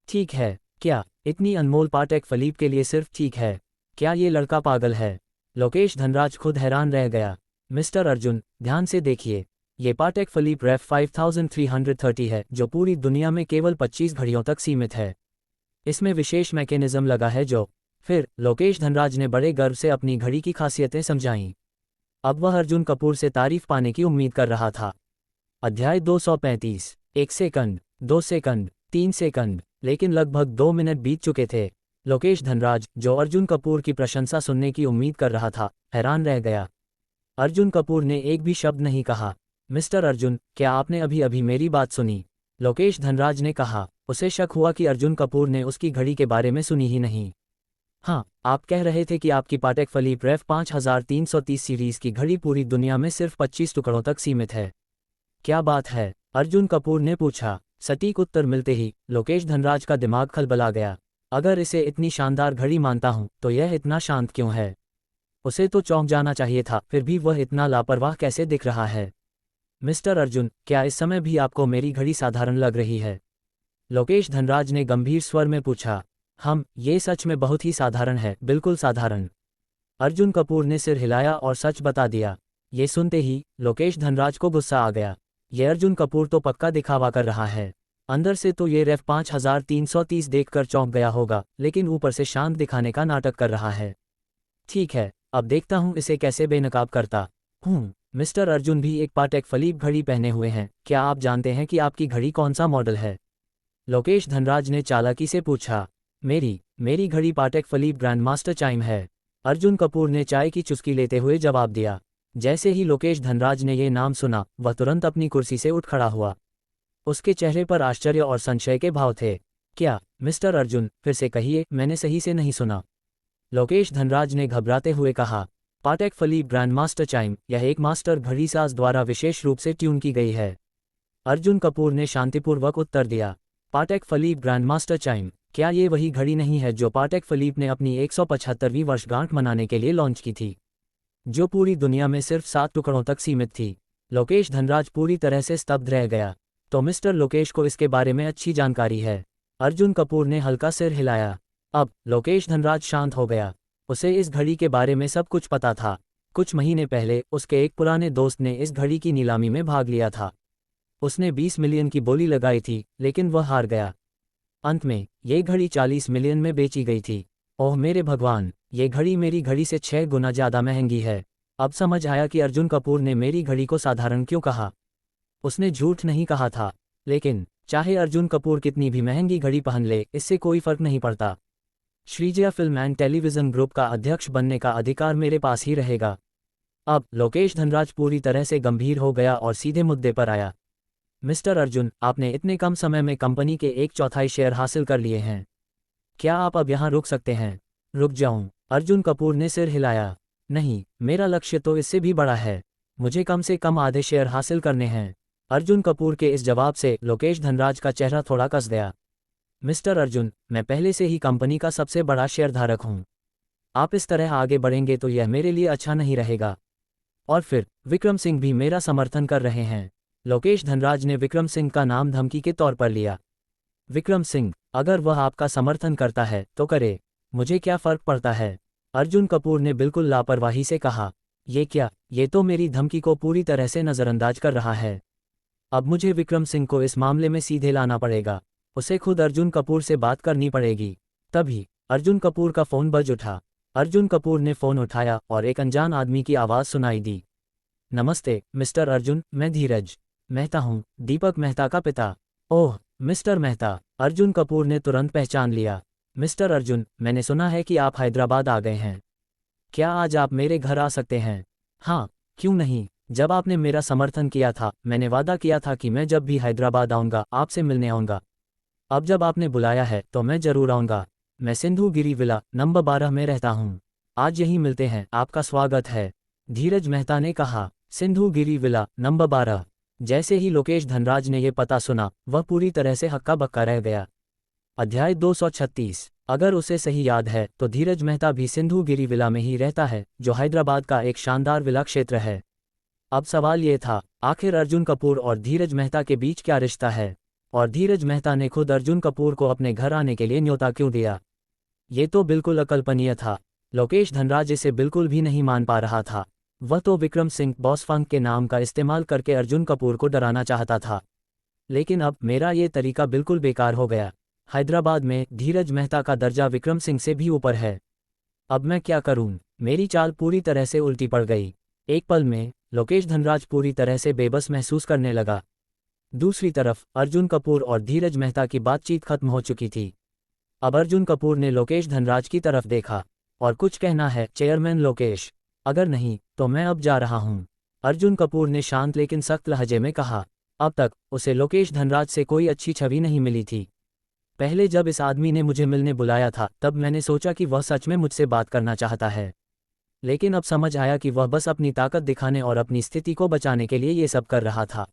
ठीक है। क्या इतनी अनमोल पाटेक फिलिप के लिए सिर्फ ठीक है? क्या ये लड़का पागल है? लोकेश धनराज खुद हैरान रह गया। मिस्टर अर्जुन, ध्यान से देखिए, ये पाटेक फिलिप रेफ 5330 है, जो पूरी दुनिया में केवल 25 घड़ियों तक सीमित है। इसमें विशेष मैकेनिज्म लगा है जो फिर लोकेश धनराज ने बड़े गर्व से अपनी घड़ी की खासियतें समझाईं। अब वह अर्जुन कपूर से तारीफ पाने की उम्मीद कर रहा था। अध्याय 235। 1 सेकंड, 2 सेकंड, 3 सेकंड, लेकिन लगभग 2 मिनट बीत चुके थे। लोकेश धनराज, जो अर्जुन कपूर की प्रशंसा सुनने की उम्मीद कर रहा था, हैरान रह गया। अर्जुन कपूर ने एक भी शब्द नहीं कहा। मिस्टर अर्जुन, क्या आपने अभी अभी मेरी बात सुनी? लोकेश धनराज ने कहा। उसे शक हुआ कि अर्जुन कपूर ने उसकी घड़ी के बारे में सुनी ही नहीं। हाँ, आप कह रहे थे कि आपकी पाटेक फिलिप रेफ 5330 सीरीज की घड़ी पूरी दुनिया में सिर्फ 25 टुकड़ों तक सीमित है। क्या बात है? अर्जुन कपूर ने पूछा। सटीक उत्तर मिलते ही लोकेश धनराज का दिमाग खलबला गया। अगर इसे इतनी शानदार घड़ी मानता हूं तो यह इतना शांत क्यों है? उसे तो चौंक जाना चाहिए था, फिर भी वह इतना लापरवाह कैसे दिख रहा है? मिस्टर अर्जुन, क्या इस समय भी आपको मेरी घड़ी साधारण लग रही है? लोकेश धनराज ने गंभीर स्वर में पूछा। ये सच में बहुत ही साधारण है, बिल्कुल साधारण। अर्जुन कपूर ने सिर हिलाया और सच बता दिया। ये सुनते ही लोकेश धनराज को गुस्सा आ गया। ये अर्जुन कपूर तो पक्का दिखावा कर रहा है। अंदर से तो ये रेफ 5330 देखकर चौंक गया होगा, लेकिन ऊपर से शांत दिखाने का नाटक कर रहा है। ठीक है, अब देखता हूँ इसे कैसे बेनकाब करता हूँ। मिस्टर अर्जुन भी एक पाटेक फिलिप घड़ी पहने हुए हैं। क्या आप जानते हैं कि आपकी घड़ी कौन सा मॉडल है? लोकेश धनराज ने चालाकी से पूछा। मेरी घड़ी पाटेक फिलिप ग्रैंड मास्टर चाइम है। अर्जुन कपूर ने चाय की चुस्की लेते हुए जवाब दिया। जैसे ही लोकेश धनराज ने ये नाम सुना, वह तुरंत अपनी कुर्सी से उठ खड़ा हुआ। उसके चेहरे पर आश्चर्य और संशय के भाव थे। क्या? मिस्टर अर्जुन, फिर से कहिए, मैंने सही से नहीं सुना। लोकेश धनराज ने घबराते हुए कहा। पाटेक फिलिप ग्रैंड मास्टर चाइम, यह एक मास्टर घड़ीसाज द्वारा विशेष रूप से ट्यून की गई है। अर्जुन कपूर ने शांतिपूर्वक उत्तर दिया। पाटेक फिलिप ग्रैंड मास्टर चाइम, क्या ये वही घड़ी नहीं है जो पाटेक फिलिप ने अपनी 175वीं वर्षगांठ मनाने के लिए लॉन्च की थी, जो पूरी दुनिया में सिर्फ 7 टुकड़ों तक सीमित थी? लोकेश धनराज पूरी तरह से स्तब्ध रह गया। तो मिस्टर लोकेश को इसके बारे में अच्छी जानकारी है? अर्जुन कपूर ने हल्का सिर हिलाया। अब लोकेश धनराज शांत हो गया। उसे इस घड़ी के बारे में सब कुछ पता था। कुछ महीने पहले उसके एक पुराने दोस्त ने इस घड़ी की नीलामी में भाग लिया था। उसने 20 मिलियन की बोली लगाई थी, लेकिन वह हार गया। अंत में ये घड़ी 40 मिलियन में बेची गई थी। ओह मेरे भगवान, ये घड़ी मेरी घड़ी से 6 गुना ज़्यादा महंगी है। अब समझ आया कि अर्जुन कपूर ने मेरी घड़ी को साधारण क्यों कहा। उसने झूठ नहीं कहा था, लेकिन चाहे अर्जुन कपूर कितनी भी महंगी घड़ी पहन ले, इससे कोई फर्क नहीं पड़ता। Shreejaya film and television group का अध्यक्ष बनने का अधिकार मेरे पास ही रहेगा। अब लोकेश धनराज पूरी तरह से गंभीर हो गया और सीधे मुद्दे पर आया। मिस्टर अर्जुन, आपने इतने कम समय में कंपनी के 1/4 शेयर हासिल कर लिए हैं। क्या आप अब यहाँ रुक सकते हैं? रुक जाऊं? अर्जुन कपूर ने सिर हिलाया। नहीं, मेरा लक्ष्य तो इससे भी बड़ा है। मुझे कम से कम आधे शेयर हासिल करने हैं। अर्जुन कपूर के इस जवाब से लोकेश धनराज का चेहरा थोड़ा कस गया। मिस्टर अर्जुन, मैं पहले से ही कंपनी का सबसे बड़ा शेयरधारक हूँ। आप इस तरह आगे बढ़ेंगे तो यह मेरे लिए अच्छा नहीं रहेगा। और फिर विक्रम सिंह भी मेरा समर्थन कर रहे हैं। लोकेश धनराज ने विक्रम सिंह का नाम धमकी के तौर पर लिया। विक्रम सिंह, अगर वह आपका समर्थन करता है तो करे, मुझे क्या फर्क पड़ता है? अर्जुन कपूर ने बिल्कुल लापरवाही से कहा। ये क्या? ये तो मेरी धमकी को पूरी तरह से नज़रअंदाज कर रहा है। अब मुझे विक्रम सिंह को इस मामले में सीधे लाना पड़ेगा। उसे खुद अर्जुन कपूर से बात करनी पड़ेगी। तभी अर्जुन कपूर का फ़ोन बज उठा। अर्जुन कपूर ने फ़ोन उठाया और एक अनजान आदमी की आवाज़ सुनाई दी। नमस्ते मिस्टर अर्जुन, मैं धीरज मेहता हूँ, दीपक मेहता का पिता। ओह मिस्टर मेहता, अर्जुन कपूर ने तुरंत पहचान लिया। मिस्टर अर्जुन, मैंने सुना है कि आप हैदराबाद आ गए हैं। क्या आज आप मेरे घर आ सकते हैं? हाँ, क्यों नहीं। जब आपने मेरा समर्थन किया था, मैंने वादा किया था कि मैं जब भी हैदराबाद आऊँगा आपसे मिलने आऊँगा। अब जब आपने बुलाया है तो मैं ज़रूर आऊँगा। मैं सिंधु गिरी विला नंबर 12 में रहता हूँ। आज यहीं मिलते हैं, आपका स्वागत है, धीरज मेहता ने कहा। सिंधु गिरी विला नंबर 12। जैसे ही लोकेश धनराज ने यह पता सुना, वह पूरी तरह से हक्का बक्का रह गया। अध्याय 236। अगर उसे सही याद है तो धीरज मेहता भी सिंधु गिरी विला में ही रहता है, जो हैदराबाद का एक शानदार विला क्षेत्र है। अब सवाल ये था, आखिर अर्जुन कपूर और धीरज मेहता के बीच क्या रिश्ता है, और धीरज मेहता ने खुद अर्जुन कपूर को अपने घर आने के लिए न्योता क्यों दिया? ये तो बिल्कुल अकल्पनीय था। लोकेश धनराज इसे बिल्कुल भी नहीं मान पा रहा था। वह तो विक्रम सिंह बॉस फंक के नाम का इस्तेमाल करके अर्जुन कपूर को डराना चाहता था, लेकिन अब मेरा ये तरीका बिल्कुल बेकार हो गया। हैदराबाद में धीरज मेहता का दर्जा विक्रम सिंह से भी ऊपर है। अब मैं क्या करूं? मेरी चाल पूरी तरह से उल्टी पड़ गई। एक पल में लोकेश धनराज पूरी तरह से बेबस महसूस करने लगा। दूसरी तरफ अर्जुन कपूर और धीरज मेहता की बातचीत खत्म हो चुकी थी। अब अर्जुन कपूर ने लोकेश धनराज की तरफ देखा। और कुछ कहना है चेयरमैन लोकेश? अगर नहीं तो मैं अब जा रहा हूं, अर्जुन कपूर ने शांत लेकिन सख्त लहजे में कहा। अब तक उसे लोकेश धनराज से कोई अच्छी छवि नहीं मिली थी। पहले जब इस आदमी ने मुझे मिलने बुलाया था तब मैंने सोचा कि वह सच में मुझसे बात करना चाहता है, लेकिन अब समझ आया कि वह बस अपनी ताकत दिखाने और अपनी स्थिति को बचाने के लिए ये सब कर रहा था।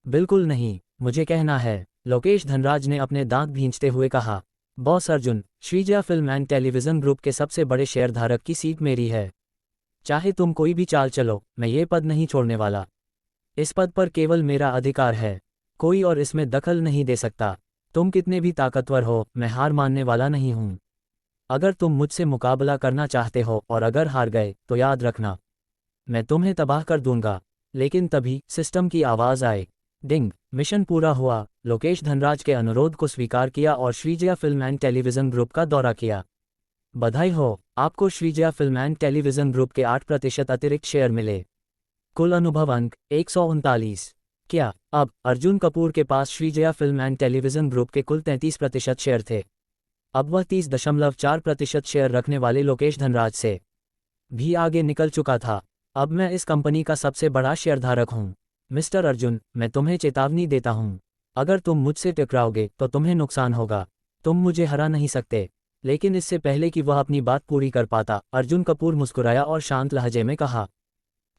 बिल्कुल नहीं, मुझे कहना है, लोकेश धनराज ने अपने दांत भींचते हुए कहा। Boss Arjun, Shreejaya film and television group के सबसे बड़े शेयरधारक की सीट मेरी है। चाहे तुम कोई भी चाल चलो, मैं ये पद नहीं छोड़ने वाला। इस पद पर केवल मेरा अधिकार है, कोई और इसमें दखल नहीं दे सकता। तुम कितने भी ताकतवर हो, मैं हार मानने वाला नहीं हूं। अगर तुम मुझसे मुकाबला करना चाहते हो और अगर हार गए तो याद रखना, मैं तुम्हें तबाह कर दूंगा। लेकिन तभी सिस्टम की आवाज़ आए। डिंग। मिशन पूरा हुआ। लोकेश धनराज के अनुरोध को स्वीकार किया और Shreejaya film and television group का दौरा किया। बधाई हो, आपको Shreejaya film and television group के 8% अतिरिक्त शेयर मिले। कुल अनुभव अंक 139। क्या अब अर्जुन कपूर के पास Srijaya film and television group के कुल 33% शेयर थे? अब वह 30.4% शेयर रखने वाले लोकेश धनराज से भी आगे निकल चुका था। अब मैं इस कंपनी का सबसे बड़ा शेयरधारक हूं। मिस्टर अर्जुन, मैं तुम्हें चेतावनी देता हूं, अगर तुम मुझसे टकराओगे तो तुम्हें नुकसान होगा। तुम मुझे हरा नहीं सकते। लेकिन इससे पहले कि वह अपनी बात पूरी कर पाता, अर्जुन कपूर मुस्कुराया और शांत लहजे में कहा।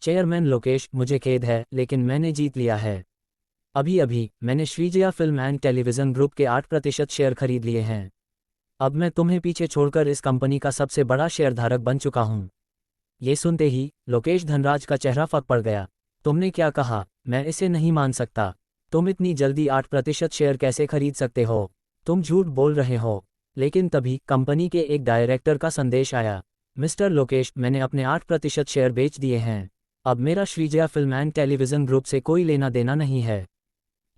चेयरमैन लोकेश, मुझे खेद है लेकिन मैंने जीत लिया है। अभी अभी मैंने Shreejaya film and television group के 8% शेयर खरीद लिए हैं। अब मैं तुम्हें पीछे छोड़कर इस कंपनी का सबसे बड़ा शेयरधारक बन चुका हूं। ये सुनते ही लोकेश धनराज का चेहरा फक पड़ गया। तुमने क्या कहा? मैं इसे नहीं मान सकता। तुम इतनी जल्दी 8% शेयर कैसे खरीद सकते हो? तुम झूठ बोल रहे हो। लेकिन तभी कंपनी के एक डायरेक्टर का संदेश आया। मिस्टर लोकेश, मैंने अपने 8% शेयर बेच दिए हैं। अब मेरा Shreejaya film and television group से कोई लेना देना नहीं है।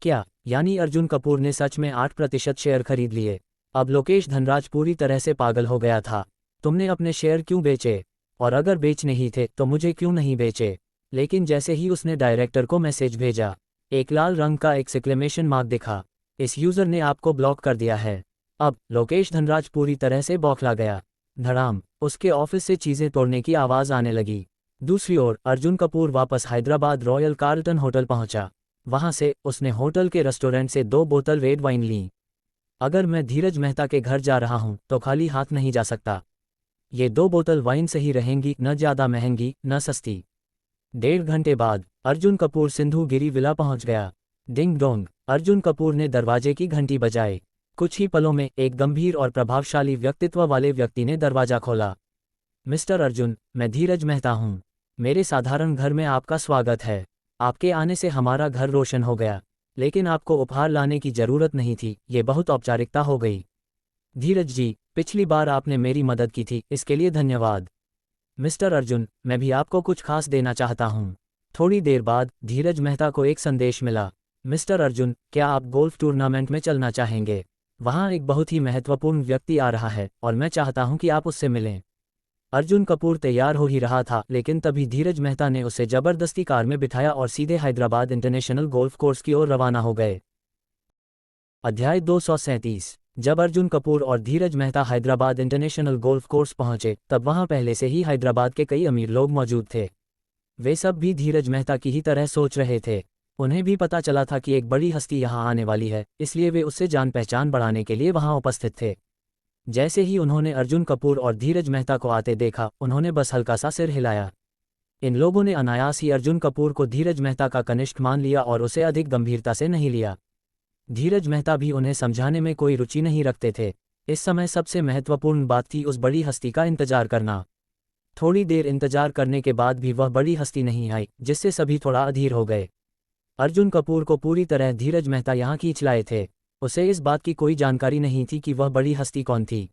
क्या यानी अर्जुन कपूर ने सच में 8% शेयर खरीद लिए? अब लोकेश धनराज पूरी तरह से पागल हो गया था। तुमने अपने शेयर क्यों बेचे? और अगर बेचने ही थे तो मुझे क्यों नहीं बेचे? लेकिन जैसे ही उसने डायरेक्टर को मैसेज भेजा, एक लाल रंग का एक्सक्लेमेशन मार्क दिखा। इस यूजर ने आपको ब्लॉक कर दिया है। अब लोकेश धनराज पूरी तरह से बौखला गया। धड़ाम, उसके ऑफिस से चीजें तोड़ने की आवाज आने लगी। दूसरी ओर अर्जुन कपूर वापस हैदराबाद रॉयल कार्लटन होटल पहुंचा। वहां से उसने होटल के रेस्टोरेंट से 2 बोतल रेड वाइन ली। अगर मैं धीरज मेहता के घर जा रहा हूं तो खाली हाथ नहीं जा सकता। ये 2 बोतल वाइन सही रहेंगी, न ज्यादा महंगी न सस्ती। 1.5 घंटे बाद अर्जुन कपूर सिंधु गिरी विला पहुंच गया। डिंग डोंग, अर्जुन कपूर ने दरवाजे की घंटी बजाई। कुछ ही पलों में एक गंभीर और प्रभावशाली व्यक्तित्व वाले व्यक्ति ने दरवाजा खोला। मिस्टर अर्जुन, मैं धीरज मेहता हूं। मेरे साधारण घर में आपका स्वागत है। आपके आने से हमारा घर रोशन हो गया, लेकिन आपको उपहार लाने की जरूरत नहीं थी, ये बहुत औपचारिकता हो गई। धीरज जी, पिछली बार आपने मेरी मदद की थी, इसके लिए धन्यवाद। मिस्टर अर्जुन, मैं भी आपको कुछ खास देना चाहता हूं। थोड़ी देर बाद धीरज मेहता को एक संदेश मिला। मिस्टर अर्जुन, क्या आप गोल्फ टूर्नामेंट में चलना चाहेंगे? वहां एक बहुत ही महत्वपूर्ण व्यक्ति आ रहा है और मैं चाहता हूं कि आप उससे मिलें। अर्जुन कपूर तैयार हो ही रहा था, लेकिन तभी धीरज मेहता ने उसे जबरदस्ती कार में बिठाया और सीधे हैदराबाद इंटरनेशनल गोल्फ कोर्स की ओर रवाना हो गए। अध्याय 237। जब अर्जुन कपूर और Dheeraj Mehta Hyderabad international golf course पहुंचे तब वहां पहले से ही हैदराबाद के कई अमीर लोग मौजूद थे। वे सब भी धीरज मेहता की ही तरह सोच रहे थे। उन्हें भी पता चला था कि एक बड़ी हस्ती यहां आने वाली है, इसलिए वे उससे जान पहचान बढ़ाने के लिए वहां उपस्थित थे। जैसे ही उन्होंने अर्जुन कपूर और धीरज मेहता को आते देखा, उन्होंने बस हल्का सा सिर हिलाया। इन लोगों ने अनायास ही अर्जुन कपूर को धीरज मेहता का कनिष्ठ मान लिया और उसे अधिक गंभीरता से नहीं लिया। धीरज मेहता भी उन्हें समझाने में कोई रुचि नहीं रखते थे। इस समय सबसे महत्वपूर्ण बात थी उस बड़ी हस्ती का इंतजार करना। थोड़ी देर इंतजार करने के बाद भी वह बड़ी हस्ती नहीं आई, जिससे सभी थोड़ा अधीर हो गए। अर्जुन कपूर को पूरी तरह धीरज मेहता यहाँ खींच लाए थे। उसे इस बात की कोई जानकारी नहीं थी कि वह बड़ी हस्ती कौन थी।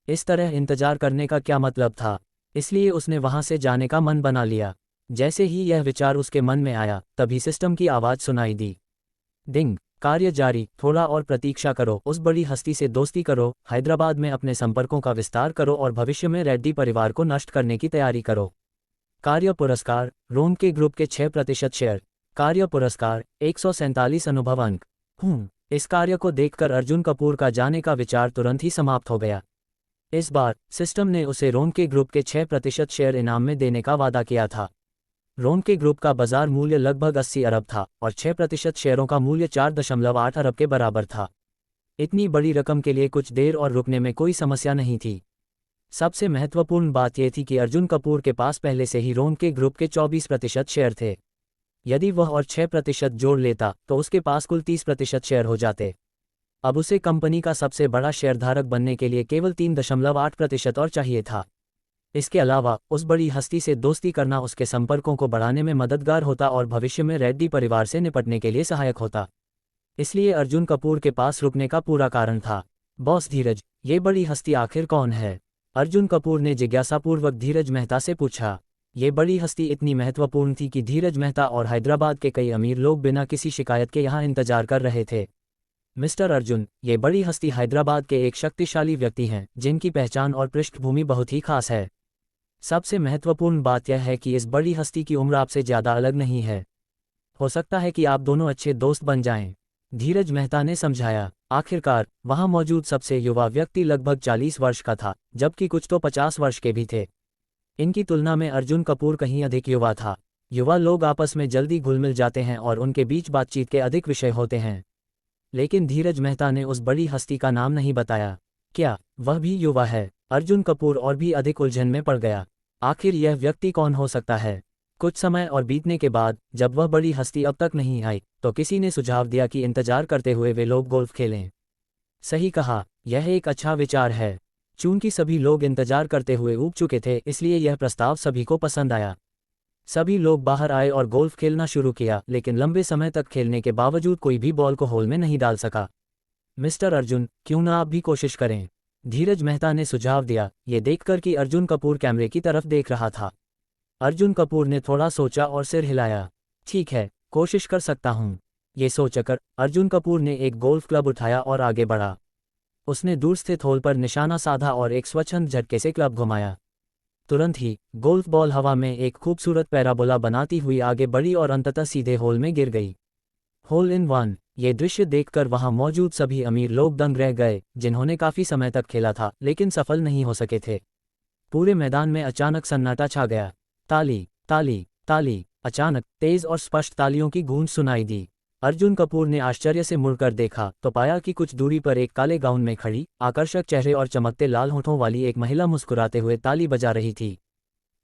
इस तरह इंतजार करने का क्या मतलब था, इसलिए उसने वहां से जाने का मन बना लिया। जैसे ही यह विचार उसके मन में आया, तभी सिस्टम की आवाज़ सुनाई दी। डिंग। कार्य जारी, थोड़ा और प्रतीक्षा करो, उस बड़ी हस्ती से दोस्ती करो, हैदराबाद में अपने संपर्कों का विस्तार करो और भविष्य में रेड्डी परिवार को नष्ट करने की तैयारी करो। कार्य पुरस्कार, रोनके ग्रुप के 6% शेयर। कार्य पुरस्कार, 147 अनुभव अंक। इस कार्य को देखकर अर्जुन कपूर का जाने का विचार तुरंत ही समाप्त हो गया। इस बार सिस्टम ने उसे रोनके ग्रुप के 6% शेयर इनाम में देने का वादा किया था। रोनके ग्रुप का बाजार मूल्य लगभग 80 अरब था और 6% शेयरों का मूल्य 4.8 अरब के बराबर था। इतनी बड़ी रकम के लिए कुछ देर और रुकने में कोई समस्या नहीं थी। सबसे महत्वपूर्ण बात यह थी कि अर्जुन कपूर के पास पहले से ही रोनके ग्रुप के 24% शेयर थे। यदि वह और 6% जोड़ लेता तो उसके पास कुल 30% शेयर हो जाते। अब उसे कंपनी का सबसे बड़ा शेयरधारक बनने के लिए केवल 3.8% और चाहिए था। इसके अलावा उस बड़ी हस्ती से दोस्ती करना उसके संपर्कों को बढ़ाने में मददगार होता और भविष्य में रेड्डी परिवार से निपटने के लिए सहायक होता। इसलिए अर्जुन कपूर के पास रुकने का पूरा कारण था। बॉस धीरज, ये बड़ी हस्ती आखिर कौन है? अर्जुन कपूर ने जिज्ञासापूर्वक धीरज मेहता से पूछा। ये बड़ी हस्ती इतनी महत्वपूर्ण थी कि धीरज मेहता और हैदराबाद के कई अमीर लोग बिना किसी शिकायत के यहाँ इंतजार कर रहे थे। मिस्टर अर्जुन, ये बड़ी हस्ती हैदराबाद के एक शक्तिशाली व्यक्ति हैं जिनकी पहचान और पृष्ठभूमि बहुत ही खास है। सबसे महत्वपूर्ण बात यह है कि इस बड़ी हस्ती की उम्र आपसे ज़्यादा अलग नहीं है। हो सकता है कि आप दोनों अच्छे दोस्त बन जाएं, धीरज मेहता ने समझाया। आखिरकार वहां मौजूद सबसे युवा व्यक्ति लगभग 40 वर्ष का था, जबकि कुछ तो 50 वर्ष के भी थे। इनकी तुलना में अर्जुन कपूर कहीं अधिक युवा था। युवा लोग आपस में जल्दी घुल मिल जाते हैं और उनके बीच बातचीत के अधिक विषय होते हैं। लेकिन धीरज मेहता ने उस बड़ी हस्ती का नाम नहीं बताया। क्या वह भी युवा है? अर्जुन कपूर और भी अधिक उलझन में पड़ गया। आखिर यह व्यक्ति कौन हो सकता है? कुछ समय और बीतने के बाद जब वह बड़ी हस्ती अब तक नहीं आई तो किसी ने सुझाव दिया कि इंतजार करते हुए वे लोग गोल्फ खेलें। सही कहा, यह एक अच्छा विचार है। चूंकि सभी लोग इंतजार करते हुए ऊब चुके थे, इसलिए यह प्रस्ताव सभी को पसंद आया। सभी लोग बाहर आए और गोल्फ खेलना शुरू किया, लेकिन लंबे समय तक खेलने के बावजूद कोई भी बॉल को होल में नहीं डाल सका। मिस्टर अर्जुन, क्यों ना आप भी कोशिश करें? धीरज मेहता ने सुझाव दिया, ये देखकर कि अर्जुन कपूर कैमरे की तरफ देख रहा था। अर्जुन कपूर ने थोड़ा सोचा और सिर हिलाया। ठीक है, कोशिश कर सकता हूँ। ये सोचकर अर्जुन कपूर ने एक गोल्फ क्लब उठाया और आगे बढ़ा। उसने दूर स्थित होल पर निशाना साधा और एक स्वच्छंद झटके से क्लब घुमाया। तुरंत ही गोल्फ बॉल हवा में एक खूबसूरत पैराबोला बनाती हुई आगे बढ़ी और अंततः सीधे होल में गिर गई। Hole in one. ये दृश्य देखकर वहां मौजूद सभी अमीर लोग दंग रह गए, जिन्होंने काफी समय तक खेला था लेकिन सफल नहीं हो सके थे। पूरे मैदान में अचानक सन्नाटा छा गया। ताली, ताली, ताली। अचानक तेज और स्पष्ट तालियों की गूंज सुनाई दी। अर्जुन कपूर ने आश्चर्य से मुड़कर देखा तो पाया कि कुछ दूरी पर एक काले गाउन में खड़ी, आकर्षक चेहरे और चमकते लाल होठों वाली एक महिला मुस्कुराते हुए ताली बजा रही थी।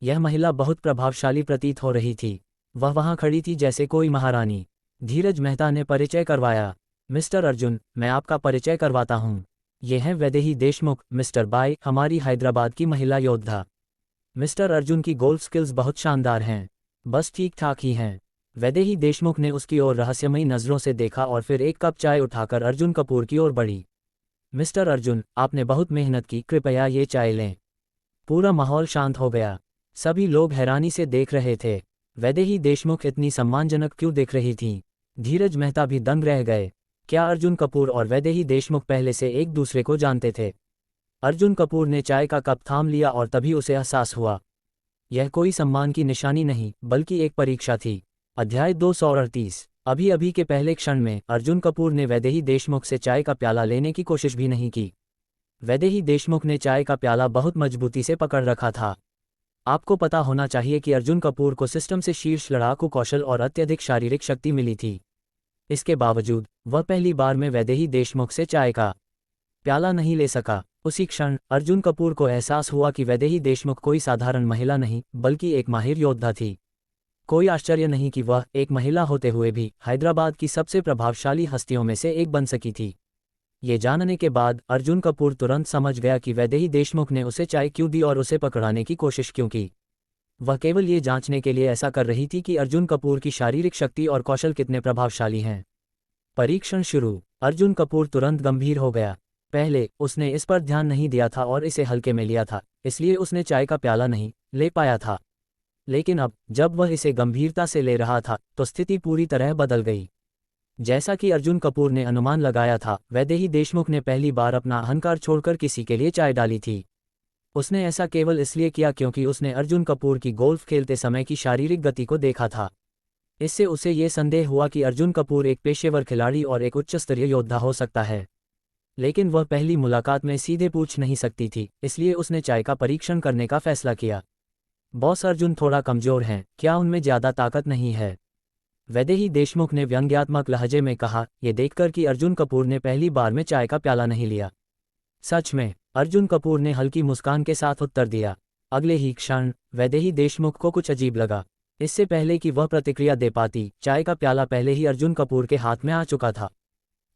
यह महिला बहुत प्रभावशाली प्रतीत हो रही थी। वह वहां खड़ी थी जैसे कोई महारानी। धीरज मेहता ने परिचय करवाया। मिस्टर अर्जुन, मैं आपका परिचय करवाता हूँ। ये हैं वैदेही देशमुख, मिस्टर बाई, हमारी हैदराबाद की महिला योद्धा। मिस्टर अर्जुन की गोल्फ स्किल्स बहुत शानदार हैं, बस ठीक ठाक ही हैं। वैदेही देशमुख ने उसकी ओर रहस्यमयी नज़रों से देखा और फिर एक कप चाय उठाकर अर्जुन कपूर की ओर बढ़ी। मिस्टर अर्जुन, आपने बहुत मेहनत की, कृपया ये चाय लें। पूरा माहौल शांत हो गया। सभी लोग हैरानी से देख रहे थे। वैदेही देशमुख इतनी सम्मानजनक क्यों देख रही थीं? धीरज मेहता भी दंग रह गए। क्या अर्जुन कपूर और वैदेही देशमुख पहले से एक दूसरे को जानते थे? अर्जुन कपूर ने चाय का कप थाम लिया और तभी उसे एहसास हुआ। यह कोई सम्मान की निशानी नहीं, बल्कि एक परीक्षा थी। अध्याय 238। अभी अभी के पहले क्षण में अर्जुन कपूर ने वैदेही देशमुख से चाय का प्याला लेने की कोशिश भी नहीं की। वैदेही देशमुख ने चाय का प्याला बहुत मजबूती से पकड़ रखा था। आपको पता होना चाहिए कि अर्जुन कपूर को सिस्टम से शीर्ष लड़ाकू कौशल और अत्यधिक शारीरिक शक्ति मिली थी। इसके बावजूद वह पहली बार में वैदेही देशमुख से चाय का प्याला नहीं ले सका। उसी क्षण अर्जुन कपूर को एहसास हुआ कि वैदेही देशमुख कोई साधारण महिला नहीं, बल्कि एक माहिर योद्धा थी। कोई आश्चर्य नहीं कि वह एक महिला होते हुए भी हैदराबाद की सबसे प्रभावशाली हस्तियों में से एक बन सकी थी। ये जानने के बाद अर्जुन कपूर तुरंत समझ गया कि वैदेही देशमुख ने उसे चाय क्यों दी और उसे पकड़ाने की कोशिश क्यों की। वह केवल ये जांचने के लिए ऐसा कर रही थी कि अर्जुन कपूर की शारीरिक शक्ति और कौशल कितने प्रभावशाली हैं। परीक्षण शुरू। अर्जुन कपूर तुरंत गंभीर हो गया। पहले उसने इस पर ध्यान नहीं दिया था और इसे हल्के में लिया था, इसलिए उसने चाय का प्याला नहीं ले पाया था। लेकिन अब जब वह इसे गंभीरता से ले रहा था तो स्थिति पूरी तरह बदल गई। जैसा कि अर्जुन कपूर ने अनुमान लगाया था, वैदेही देशमुख ने पहली बार अपना अहंकार छोड़कर किसी के लिए चाय डाली थी। उसने ऐसा केवल इसलिए किया क्योंकि उसने अर्जुन कपूर की गोल्फ खेलते समय की शारीरिक गति को देखा था। इससे उसे ये संदेह हुआ कि अर्जुन कपूर एक पेशेवर खिलाड़ी और एक उच्च स्तरीय योद्धा हो सकता है। लेकिन वह पहली मुलाकात में सीधे पूछ नहीं सकती थी, इसलिए उसने चाय का परीक्षण करने का फैसला किया। बॉस, अर्जुन थोड़ा कमजोर हैं, क्या उनमें ज़्यादा ताकत नहीं है? वैदेही देशमुख ने व्यंग्यात्मक लहजे में कहा, यह देखकर कि अर्जुन कपूर ने पहली बार में चाय का प्याला नहीं लिया। सच में? अर्जुन कपूर ने हल्की मुस्कान के साथ उत्तर दिया। अगले ही क्षण वैदेही देशमुख को कुछ अजीब लगा। इससे पहले कि वह प्रतिक्रिया दे पाती, चाय का प्याला पहले ही अर्जुन कपूर के हाथ में आ चुका था।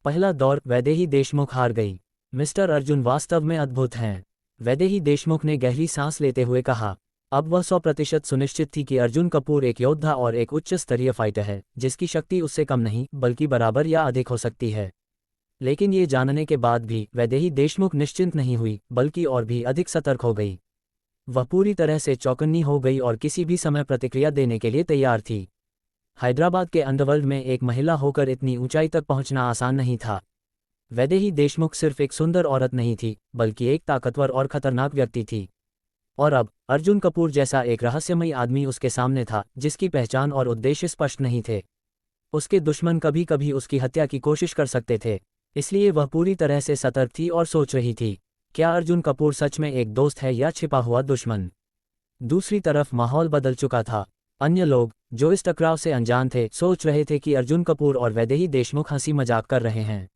पहला दौर, वैदेही देशमुख हार गई। मिस्टर अर्जुन वास्तव में अद्भुत हैं, वैदेही देशमुख ने गहरी सांस लेते हुए कहा। अब वह 100% सुनिश्चित थी कि अर्जुन कपूर एक योद्धा और एक उच्च स्तरीय फाइटर है, जिसकी शक्ति उससे कम नहीं बल्कि बराबर या अधिक हो सकती है। लेकिन ये जानने के बाद भी वैदेही देशमुख निश्चिंत नहीं हुई, बल्कि और भी अधिक सतर्क हो गई। वह पूरी तरह से चौकन्नी हो गई और किसी भी समय प्रतिक्रिया देने के लिए तैयार थी। हैदराबाद के अंडरवर्ल्ड में एक महिला होकर इतनी ऊंचाई तक पहुंचना आसान नहीं था। वैदेही देशमुख सिर्फ एक सुंदर औरत नहीं थी, बल्कि एक ताकतवर और खतरनाक व्यक्ति थी। और अब अर्जुन कपूर जैसा एक रहस्यमयी आदमी उसके सामने था, जिसकी पहचान और उद्देश्य स्पष्ट नहीं थे। उसके दुश्मन कभी कभी उसकी हत्या की कोशिश कर सकते थे, इसलिए वह पूरी तरह से सतर्क थी और सोच रही थी, क्या अर्जुन कपूर सच में एक दोस्त है या छिपा हुआ दुश्मन? दूसरी तरफ माहौल बदल चुका था। अन्य लोग, जो इस टकराव से अनजान थे, सोच रहे थे कि अर्जुन कपूर और वैदेही देशमुख हंसी मजाक कर रहे हैं।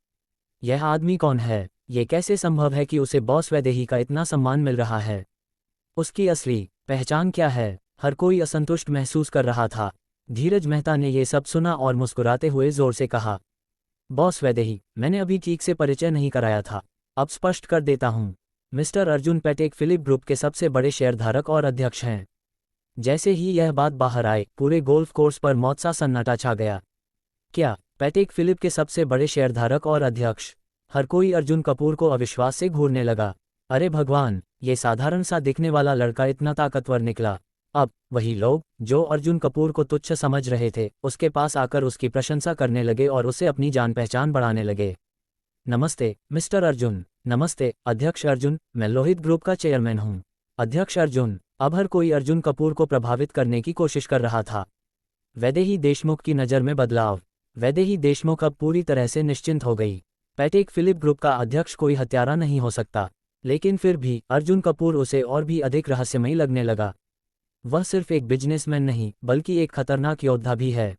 यह आदमी कौन है? ये कैसे संभव है कि उसे बॉस वैदेही का इतना सम्मान मिल रहा है? उसकी असली पहचान क्या है? हर कोई असंतुष्ट महसूस कर रहा था। धीरज मेहता ने ये सब सुना और मुस्कुराते हुए जोर से कहा, बॉस वैदेही, मैंने अभी ठीक से परिचय नहीं कराया था, अब स्पष्ट कर देता हूँ। Mister Arjun Patek Philippe group के सबसे बड़े शेयरधारक और अध्यक्ष हैं। जैसे ही यह बात बाहर आए, पूरे गोल्फ कोर्स पर मौत सा सन्नाटा छा गया। क्या? पैटेक फिलिप के सबसे बड़े शेयरधारक और अध्यक्ष? हर कोई अर्जुन कपूर को अविश्वास से घूरने लगा। अरे भगवान, ये साधारण सा दिखने वाला लड़का इतना ताकतवर निकला। अब वही लोग जो अर्जुन कपूर को तुच्छ समझ रहे थे, उसके पास आकर उसकी प्रशंसा करने लगे और उसे अपनी जान पहचान बढ़ाने लगे। नमस्ते मिस्टर अर्जुन। नमस्ते अध्यक्ष अर्जुन, मैं लोहित ग्रुप का चेयरमैन हूँ। अध्यक्ष अर्जुन। अब हर कोई अर्जुन कपूर को प्रभावित करने की कोशिश कर रहा था। वैदेही देशमुख की नज़र में बदलाव। वैदेही देशमुख अब पूरी तरह से निश्चिंत हो गई। पैटेक फिलिप ग्रुप का अध्यक्ष कोई हत्यारा नहीं हो सकता, लेकिन फिर भी अर्जुन कपूर उसे और भी अधिक रहस्यमयी लगने लगा। वह सिर्फ एक बिजनेसमैन नहीं, बल्कि एक खतरनाक योद्धा भी है।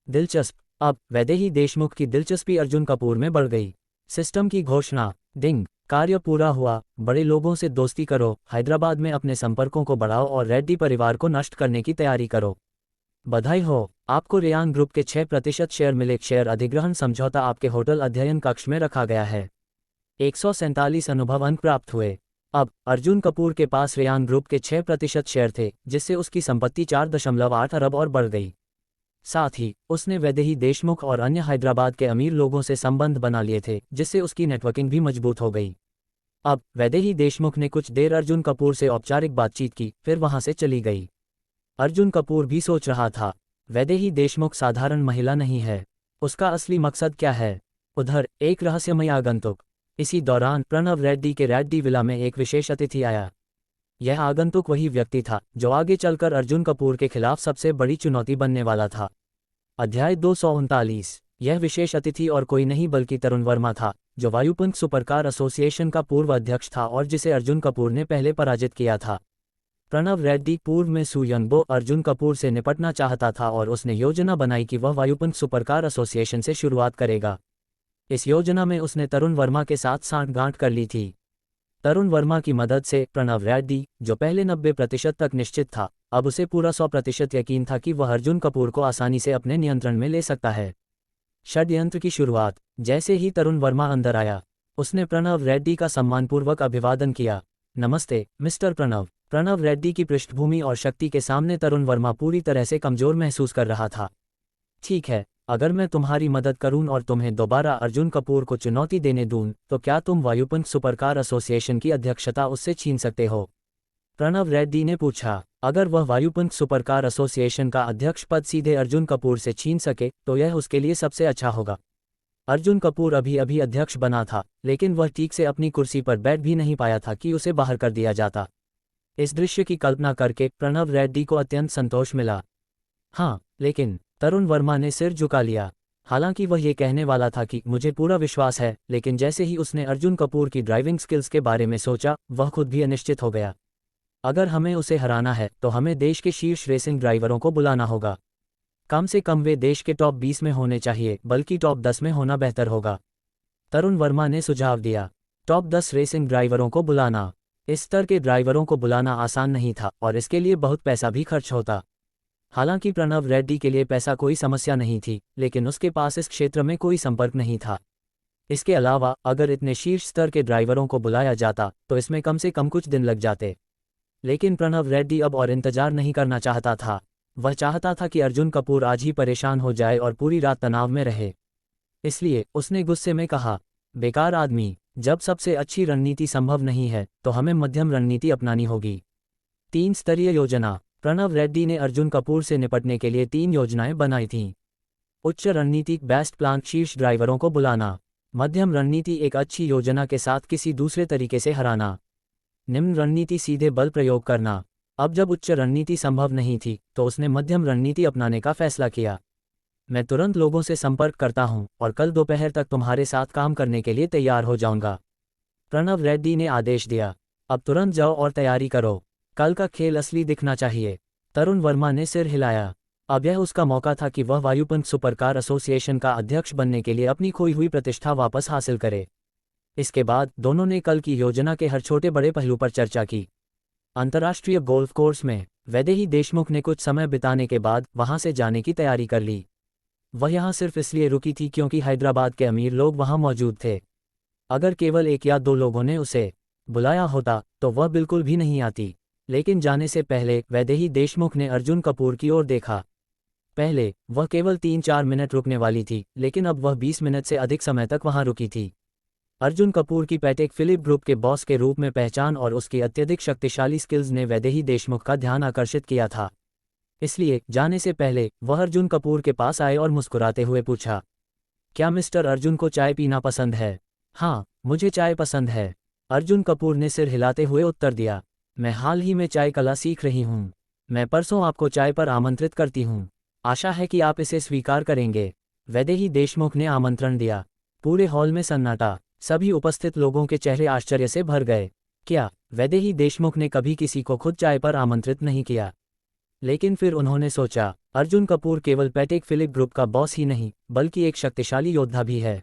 दिलचस्प। अब वैदेही देशमुख की दिलचस्पी अर्जुन कपूर में बढ़ गई। सिस्टम की घोषणा। डिंग। कार्य पूरा हुआ। बड़े लोगों से दोस्ती करो, हैदराबाद में अपने संपर्कों को बढ़ाओ और रेड्डी परिवार को नष्ट करने की तैयारी करो। बधाई हो, आपको रेयान ग्रुप के 6% शेयर मिले। शेयर अधिग्रहण समझौता आपके होटल अध्ययन कक्ष में रखा गया है। 147 अनुभव अंक प्राप्त हुए। अब अर्जुन कपूर के पास रेयान ग्रुप के 6% शेयर थे, जिससे उसकी संपत्ति 4.8 अरब और बढ़ गई। साथ ही उसने वैदेही देशमुख और अन्य हैदराबाद के अमीर लोगों से संबंध बना लिए थे, जिससे उसकी नेटवर्किंग भी मजबूत हो गई। अब वैदेही देशमुख ने कुछ देर अर्जुन कपूर से औपचारिक बातचीत की, फिर वहां से चली गई। अर्जुन कपूर भी सोच रहा था, वैदेही देशमुख साधारण महिला नहीं है, उसका असली मकसद क्या है? उधर एक रहस्यमय आगंतुक। इसी दौरान प्रणव रेड्डी के रेड्डी विला में एक विशेष अतिथि आया। यह आगंतुक वही व्यक्ति था जो आगे चलकर अर्जुन कपूर के खिलाफ सबसे बड़ी चुनौती बनने वाला था। अध्याय 239। यह विशेष अतिथि और कोई नहीं बल्कि तरुण वर्मा था, जो वायुपुंज सुपरकार एसोसिएशन का पूर्व अध्यक्ष था और जिसे अर्जुन कपूर ने पहले पराजित किया था। प्रणव रेड्डी पूर्व में सुयंबो अर्जुन कपूर से निपटना चाहता था और उसने योजना बनाई कि वह वायुपुंज सुपरकार एसोसिएशन से शुरुआत करेगा। इस योजना में उसने तरुण वर्मा के साथ सांठगांठ कर ली थी। तरुण वर्मा की मदद से प्रणव रेड्डी, जो पहले 90% तक निश्चित था, अब उसे पूरा 100% यकीन था कि वह अर्जुन कपूर को आसानी से अपने नियंत्रण में ले सकता है। षड्यंत्र की शुरुआत। जैसे ही तरुण वर्मा अंदर आया, उसने प्रणव रेड्डी का सम्मानपूर्वक अभिवादन किया। नमस्ते मिस्टर प्रणव। प्रणव रेड्डी की पृष्ठभूमि और शक्ति के सामने तरुण वर्मा पूरी तरह से कमजोर महसूस कर रहा था। ठीक है, अगर मैं तुम्हारी मदद करूं और तुम्हें दोबारा अर्जुन कपूर को चुनौती देने दूं, तो क्या तुम वायुपुंज सुपरकार एसोसिएशन की अध्यक्षता उससे छीन सकते हो? प्रणव रेड्डी ने पूछा। अगर वह वायुपुंज सुपरकार एसोसिएशन का अध्यक्ष पद सीधे अर्जुन कपूर से छीन सके तो यह उसके लिए सबसे अच्छा होगा। अर्जुन कपूर अभी अभी अध्यक्ष बना था, लेकिन वह ठीक से अपनी कुर्सी पर बैठ भी नहीं पाया था कि उसे बाहर कर दिया जाता। इस दृश्य की कल्पना करके प्रणव रेड्डी को अत्यंत संतोष मिला। हाँ, लेकिन तरुण वर्मा ने सिर झुका लिया। हालांकि वह ये कहने वाला था कि मुझे पूरा विश्वास है, लेकिन जैसे ही उसने अर्जुन कपूर की ड्राइविंग स्किल्स के बारे में सोचा, वह खुद भी अनिश्चित हो गया। अगर हमें उसे हराना है तो हमें देश के शीर्ष रेसिंग ड्राइवरों को बुलाना होगा। कम से कम वे देश के टॉप 20 में होने चाहिए, बल्कि टॉप 10 में होना बेहतर होगा। तरुण वर्मा ने सुझाव दिया। टॉप 10 रेसिंग ड्राइवरों को बुलाना। इस स्तर के ड्राइवरों को बुलाना आसान नहीं था और इसके लिए बहुत पैसा भी खर्च होता। हालांकि प्रणव रेड्डी के लिए पैसा कोई समस्या नहीं थी, लेकिन उसके पास इस क्षेत्र में कोई संपर्क नहीं था। इसके अलावा अगर इतने शीर्ष स्तर के ड्राइवरों को बुलाया जाता तो इसमें कम से कम कुछ दिन लग जाते। लेकिन प्रणव रेड्डी अब और इंतजार नहीं करना चाहता था। वह चाहता था कि अर्जुन कपूर आज ही परेशान हो जाए और पूरी रात तनाव में रहे। इसलिए उसने गुस्से में कहा, बेकार आदमी, जब सबसे अच्छी रणनीति संभव नहीं है तो हमें मध्यम रणनीति अपनानी होगी। 3 स्तरीय योजना। प्रणव रेड्डी ने अर्जुन कपूर से निपटने के लिए 3 योजनाएं बनाई थीं। उच्च रणनीति बेस्ट प्लान शीर्ष ड्राइवरों को बुलाना। मध्यम रणनीति एक अच्छी योजना के साथ किसी दूसरे तरीके से हराना। निम्न रणनीति सीधे बल प्रयोग करना। अब जब उच्च रणनीति संभव नहीं थी तो उसने मध्यम रणनीति अपनाने का फैसला किया। मैं तुरंत लोगों से संपर्क करता हूं और कल दोपहर तक तुम्हारे साथ काम करने के लिए तैयार हो जाऊंगा। प्रणव रेड्डी ने आदेश दिया। अब तुरंत जाओ और तैयारी करो। कल का खेल असली दिखना चाहिए। तरुण वर्मा ने सिर हिलाया। अब यह उसका मौका था कि वह वायुपुंज सुपरकार एसोसिएशन का अध्यक्ष बनने के लिए अपनी खोई हुई प्रतिष्ठा वापस हासिल करे। इसके बाद दोनों ने कल की योजना के हर छोटे बड़े पहलू पर चर्चा की। अंतर्राष्ट्रीय गोल्फ कोर्स में वैदेही देशमुख ने कुछ समय बिताने के बाद वहां से जाने की तैयारी कर ली। वह यहां सिर्फ इसलिए रुकी थी क्योंकि हैदराबाद के अमीर लोग वहां मौजूद थे। अगर केवल 1 या 2 लोगों ने उसे बुलाया होता तो वह बिल्कुल भी नहीं आती। लेकिन जाने से पहले वैदेही देशमुख ने अर्जुन कपूर की ओर देखा। पहले वह केवल 3-4 मिनट रुकने वाली थी, लेकिन अब वह 20 मिनट से अधिक समय तक वहां रुकी थी। अर्जुन कपूर की पैटेक फिलिप ग्रुप के बॉस के रूप में पहचान और उसकी अत्यधिक शक्तिशाली स्किल्स ने वैदेही देशमुख का ध्यान आकर्षित किया था। इसलिए जाने से पहले वह अर्जुन कपूर के पास आए और मुस्कुराते हुए पूछा, क्या मिस्टर अर्जुन को चाय पीना पसंद है? हाँ, मुझे चाय पसंद है। अर्जुन कपूर ने सिर हिलाते हुए उत्तर दिया। मैं हाल ही में चाय कला सीख रही हूँ। मैं परसों आपको चाय पर आमंत्रित करती हूँ। आशा है कि आप इसे स्वीकार करेंगे। वैदेही देशमुख ने आमंत्रण दिया। पूरे हॉल में सन्नाटा। सभी उपस्थित लोगों के चेहरे आश्चर्य से भर गए। क्या वैदेही देशमुख ने कभी किसी को खुद चाय पर आमंत्रित नहीं किया? लेकिन फिर उन्होंने सोचा, अर्जुन कपूर केवल पैटेक फिलिप ग्रुप का बॉस ही नहीं, बल्कि एक शक्तिशाली योद्धा भी है।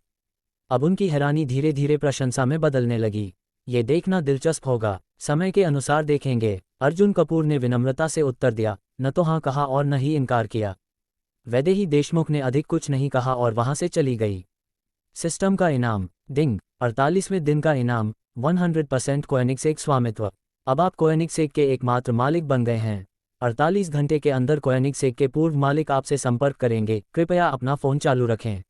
अब उनकी हैरानी धीरे धीरे प्रशंसा में बदलने लगी। ये देखना दिलचस्प होगा। समय के अनुसार देखेंगे। अर्जुन कपूर ने विनम्रता से उत्तर दिया, न तो हाँ कहा और न ही इनकार किया। वैदेही देशमुख ने अधिक कुछ नहीं कहा और वहां से चली गई। सिस्टम का इनाम। डिंग। 48वें दिन का इनाम 100% कोएनिग्सेक स्वामित्व। अब आप कोएनिग्सेक के एकमात्र मालिक बन गए हैं। 48 घंटे के अंदर कोएनिग्सेक के पूर्व मालिक आपसे संपर्क करेंगे। कृपया अपना फोन चालू रखें।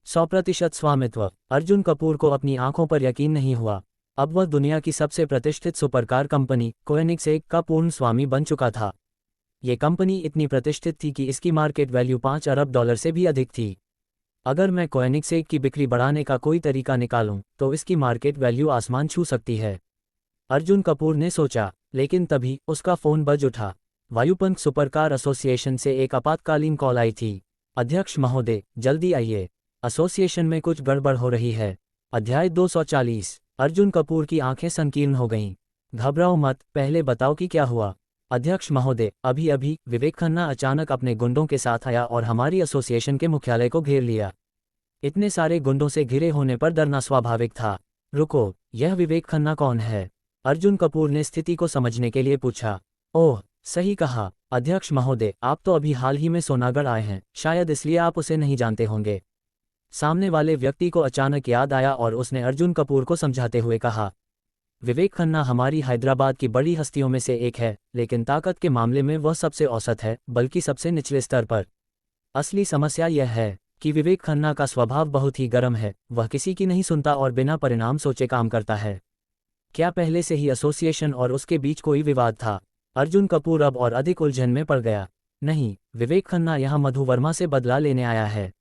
100% स्वामित्व। अर्जुन कपूर को अपनी आंखों पर यकीन नहीं हुआ। अब वह दुनिया की सबसे प्रतिष्ठित सुपरकार कंपनी कोएनिग्सेक का पूर्ण स्वामी बन चुका था। ये कंपनी इतनी प्रतिष्ठित थी कि इसकी मार्केट वैल्यू $5 अरब से भी अधिक थी। अगर मैं कोएनिग्सेक की बिक्री बढ़ाने का कोई तरीका निकालूं तो इसकी मार्केट वैल्यू आसमान छू सकती है। अर्जुन कपूर ने सोचा, लेकिन तभी उसका फोन बज उठा। वायुपुंज सुपरकार एसोसिएशन से एक आपातकालीन कॉल आई थी। अध्यक्ष महोदय, जल्दी आइए, एसोसिएशन में कुछ गड़बड़ हो रही है। अध्याय 240। अर्जुन कपूर की आंखें संकीर्ण हो गईं। घबराओ मत, पहले बताओ कि क्या हुआ। अध्यक्ष महोदय, अभी अभी विवेक खन्ना अचानक अपने गुंडों के साथ आया और हमारी एसोसिएशन के मुख्यालय को घेर लिया। इतने सारे गुंडों से घिरे होने पर डरना स्वाभाविक था। रुको, यह विवेक खन्ना कौन है? अर्जुन कपूर ने स्थिति को समझने के लिए पूछा। ओह, सही कहा अध्यक्ष महोदय, आप तो अभी हाल ही में सोनागढ़ आए हैं, शायद इसलिए आप उसे नहीं जानते होंगे। सामने वाले व्यक्ति को अचानक याद आया और उसने अर्जुन कपूर को समझाते हुए कहा, विवेक खन्ना हमारी हैदराबाद की बड़ी हस्तियों में से एक है, लेकिन ताकत के मामले में वह सबसे औसत है, बल्कि सबसे निचले स्तर पर। असली समस्या यह है कि विवेक खन्ना का स्वभाव बहुत ही गर्म है। वह किसी की नहीं सुनता और बिना परिणाम सोचे काम करता है। क्या पहले से ही एसोसिएशन और उसके बीच कोई विवाद था? अर्जुन कपूर अब और अधिक उलझन में पड़ गया। नहीं, विवेक खन्ना यहाँ मधु वर्मा से बदला लेने आया है।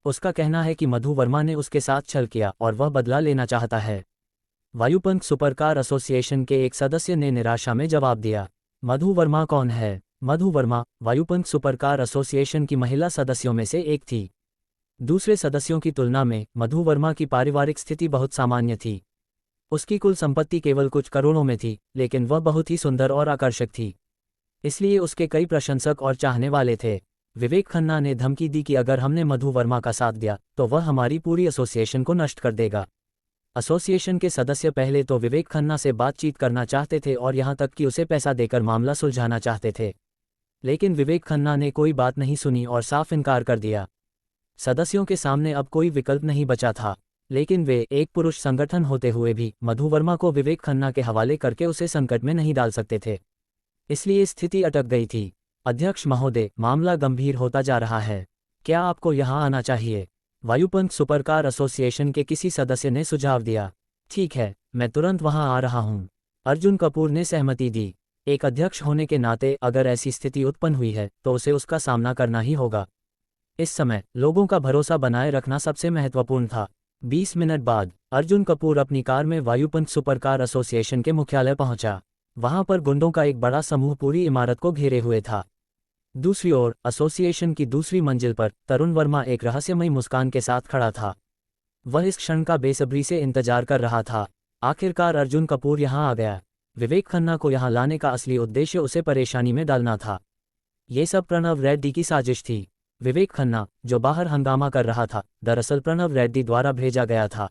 उसका कहना है कि मधु वर्मा ने उसके साथ छल किया और वह बदला लेना चाहता है। वायुपंख सुपरकार एसोसिएशन के एक सदस्य ने निराशा में जवाब दिया। मधु वर्मा कौन है? मधु वर्मा वायुपंख सुपरकार एसोसिएशन की महिला सदस्यों में से एक थी। दूसरे सदस्यों की तुलना में मधु वर्मा की पारिवारिक स्थिति बहुत सामान्य थी। उसकी कुल संपत्ति केवल कुछ करोड़ों में थी, लेकिन वह बहुत ही सुंदर और आकर्षक थी। इसलिए उसके कई प्रशंसक और चाहने वाले थे। विवेक खन्ना ने धमकी दी कि अगर हमने मधु वर्मा का साथ दिया तो वह हमारी पूरी एसोसिएशन को नष्ट कर देगा। एसोसिएशन के सदस्य पहले तो विवेक खन्ना से बातचीत करना चाहते थे और यहां तक कि उसे पैसा देकर मामला सुलझाना चाहते थे, लेकिन विवेक खन्ना ने कोई बात नहीं सुनी और साफ इनकार कर दिया। सदस्यों के सामने अब कोई विकल्प नहीं बचा था, लेकिन वे एक पुरुष संगठन होते हुए भी मधु वर्मा को विवेक खन्ना के हवाले करके उसे संकट में नहीं डाल सकते थे। इसलिए स्थिति अटक गई थी। अध्यक्ष महोदय, मामला गंभीर होता जा रहा है। क्या आपको यहाँ आना चाहिए? वायुपंख सुपरकार एसोसिएशन के किसी सदस्य ने सुझाव दिया। ठीक है, मैं तुरंत वहां आ रहा हूं। अर्जुन कपूर ने सहमति दी। एक अध्यक्ष होने के नाते अगर ऐसी स्थिति उत्पन्न हुई है तो उसे उसका सामना करना ही होगा। इस समय लोगों का भरोसा बनाए रखना सबसे महत्वपूर्ण था। 20 मिनट बाद अर्जुन कपूर अपनी कार में वायुपंख सुपरकार एसोसिएशन के मुख्यालय पहुंचा। वहां पर गुंडों का एक बड़ा समूह पूरी इमारत को घेरे हुए था। दूसरी ओर एसोसिएशन की दूसरी मंजिल पर तरुण वर्मा एक रहस्यमयी मुस्कान के साथ खड़ा था। वह इस क्षण का बेसब्री से इंतजार कर रहा था। आखिरकार अर्जुन कपूर यहां आ गया। विवेक खन्ना को यहां लाने का असली उद्देश्य उसे परेशानी में डालना था। ये सब प्रणव रेड्डी की साजिश थी। विवेक खन्ना, जो बाहर हंगामा कर रहा था, दरअसल प्रणव रेड्डी द्वारा भेजा गया था।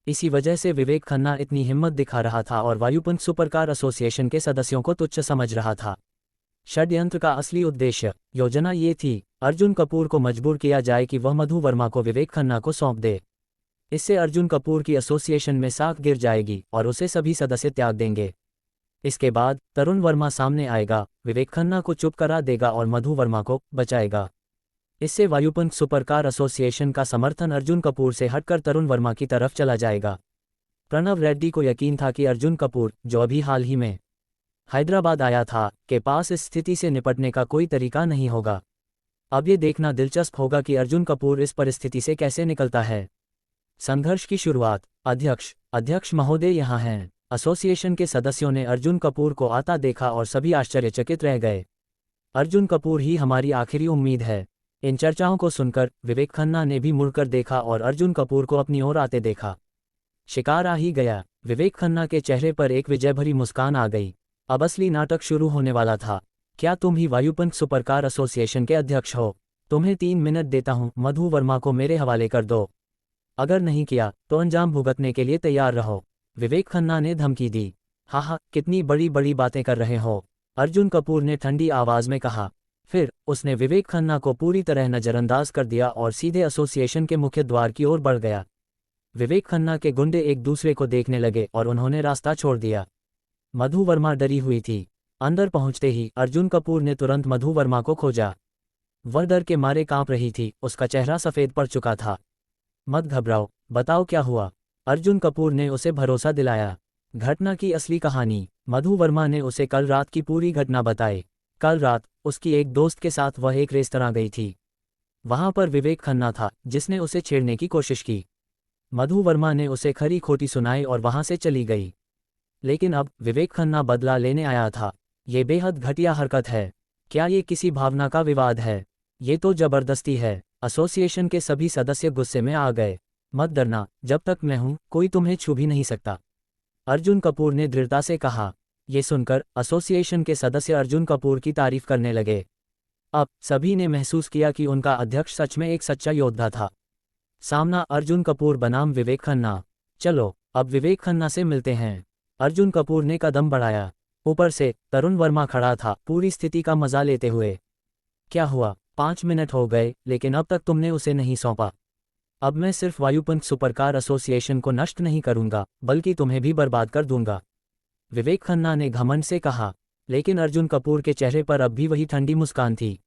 इसी वजह से विवेक खन्ना इतनी हिम्मत दिखा रहा था और वायुपंख सुपरकार एसोसिएशन के सदस्यों को तुच्छ समझ रहा था। षड्यंत्र का असली उद्देश्य, योजना ये थी, अर्जुन कपूर को मजबूर किया जाए कि वह मधु वर्मा को विवेक खन्ना को सौंप दे। इससे अर्जुन कपूर की एसोसिएशन में साख गिर जाएगी और उसे सभी सदस्य त्याग देंगे। इसके बाद तरुण वर्मा सामने आएगा, विवेक खन्ना को चुप करा देगा और मधु वर्मा को बचाएगा। इससे वायुपंख सुपरकार एसोसिएशन का समर्थन अर्जुन कपूर से हटकर तरुण वर्मा की तरफ चला जाएगा। प्रणव रेड्डी को यकीन था कि अर्जुन कपूर, जो अभी हाल ही में हैदराबाद आया था, के पास इस स्थिति से निपटने का कोई तरीका नहीं होगा। अब ये देखना दिलचस्प होगा कि अर्जुन कपूर इस परिस्थिति से कैसे निकलता है। संघर्ष की शुरुआत। अध्यक्ष महोदय यहाँ हैं। एसोसिएशन के सदस्यों ने अर्जुन कपूर को आता देखा और सभी आश्चर्यचकित रह गए। अर्जुन कपूर ही हमारी आखिरी उम्मीद है। इन चर्चाओं को सुनकर विवेक खन्ना ने भी मुड़कर देखा और अर्जुन कपूर को अपनी ओर आते देखा। शिकार आ ही गया। विवेक खन्ना के चेहरे पर एक विजय भरी मुस्कान आ गई। अब असली नाटक शुरू होने वाला था। क्या तुम ही वायुपंख सुपरकार एसोसिएशन के अध्यक्ष हो? तुम्हें 3 मिनट देता हूं, मधु वर्मा को मेरे हवाले कर दो। अगर नहीं किया तो अंजाम भुगतने के लिए तैयार रहो। विवेक खन्ना ने धमकी दी। हाँ, कितनी बड़ी बड़ी बातें कर रहे हो, अर्जुन कपूर ने ठंडी आवाज में कहा। फिर उसने विवेक खन्ना को पूरी तरह नजरअंदाज कर दिया और सीधे एसोसिएशन के मुख्य द्वार की ओर बढ़ गया। विवेक खन्ना के गुंडे एक दूसरे को देखने लगे और उन्होंने रास्ता छोड़ दिया। मधु वर्मा डरी हुई थी। अंदर पहुंचते ही अर्जुन कपूर ने तुरंत मधु वर्मा को खोजा। वह डर के मारे कांप रही थी, उसका चेहरा सफेद पड़ चुका था। मत घबराओ, बताओ क्या हुआ, अर्जुन कपूर ने उसे भरोसा दिलाया। घटना की असली कहानी। मधु वर्मा ने उसे कल रात की पूरी घटना बताई। कल रात उसकी एक दोस्त के साथ वह एक रेस्तरां गई थी। वहां पर विवेक खन्ना था, जिसने उसे छेड़ने की कोशिश की। मधु वर्मा ने उसे खरी खोटी सुनाई और वहां से चली गई। लेकिन अब विवेक खन्ना बदला लेने आया था। ये बेहद घटिया हरकत है। क्या ये किसी भावना का विवाद है? ये तो जबरदस्ती है। एसोसिएशन के सभी सदस्य गुस्से में आ गए। मत डरना, जब तक मैं हूं कोई तुम्हें छू भी नहीं सकता, अर्जुन कपूर ने दृढ़ता से कहा। ये सुनकर एसोसिएशन के सदस्य अर्जुन कपूर की तारीफ करने लगे। अब सभी ने महसूस किया कि उनका अध्यक्ष सच में एक सच्चा योद्धा था। सामना अर्जुन कपूर बनाम विवेक खन्ना। चलो अब विवेक खन्ना से मिलते हैं। अर्जुन कपूर ने कदम बढ़ाया। ऊपर से तरुण वर्मा खड़ा था, पूरी स्थिति का मजा लेते हुए। क्या हुआ? 5 मिनट हो गए, लेकिन अब तक तुमने उसे नहीं सौंपा। अब मैं सिर्फ वायुपंख सुपरकार एसोसिएशन को नष्ट नहीं करूंगा, बल्कि तुम्हें भी बर्बाद कर दूंगा, विवेक खन्ना ने घमंड से कहा। लेकिन अर्जुन कपूर के चेहरे पर अब भी वही ठंडी मुस्कान थी।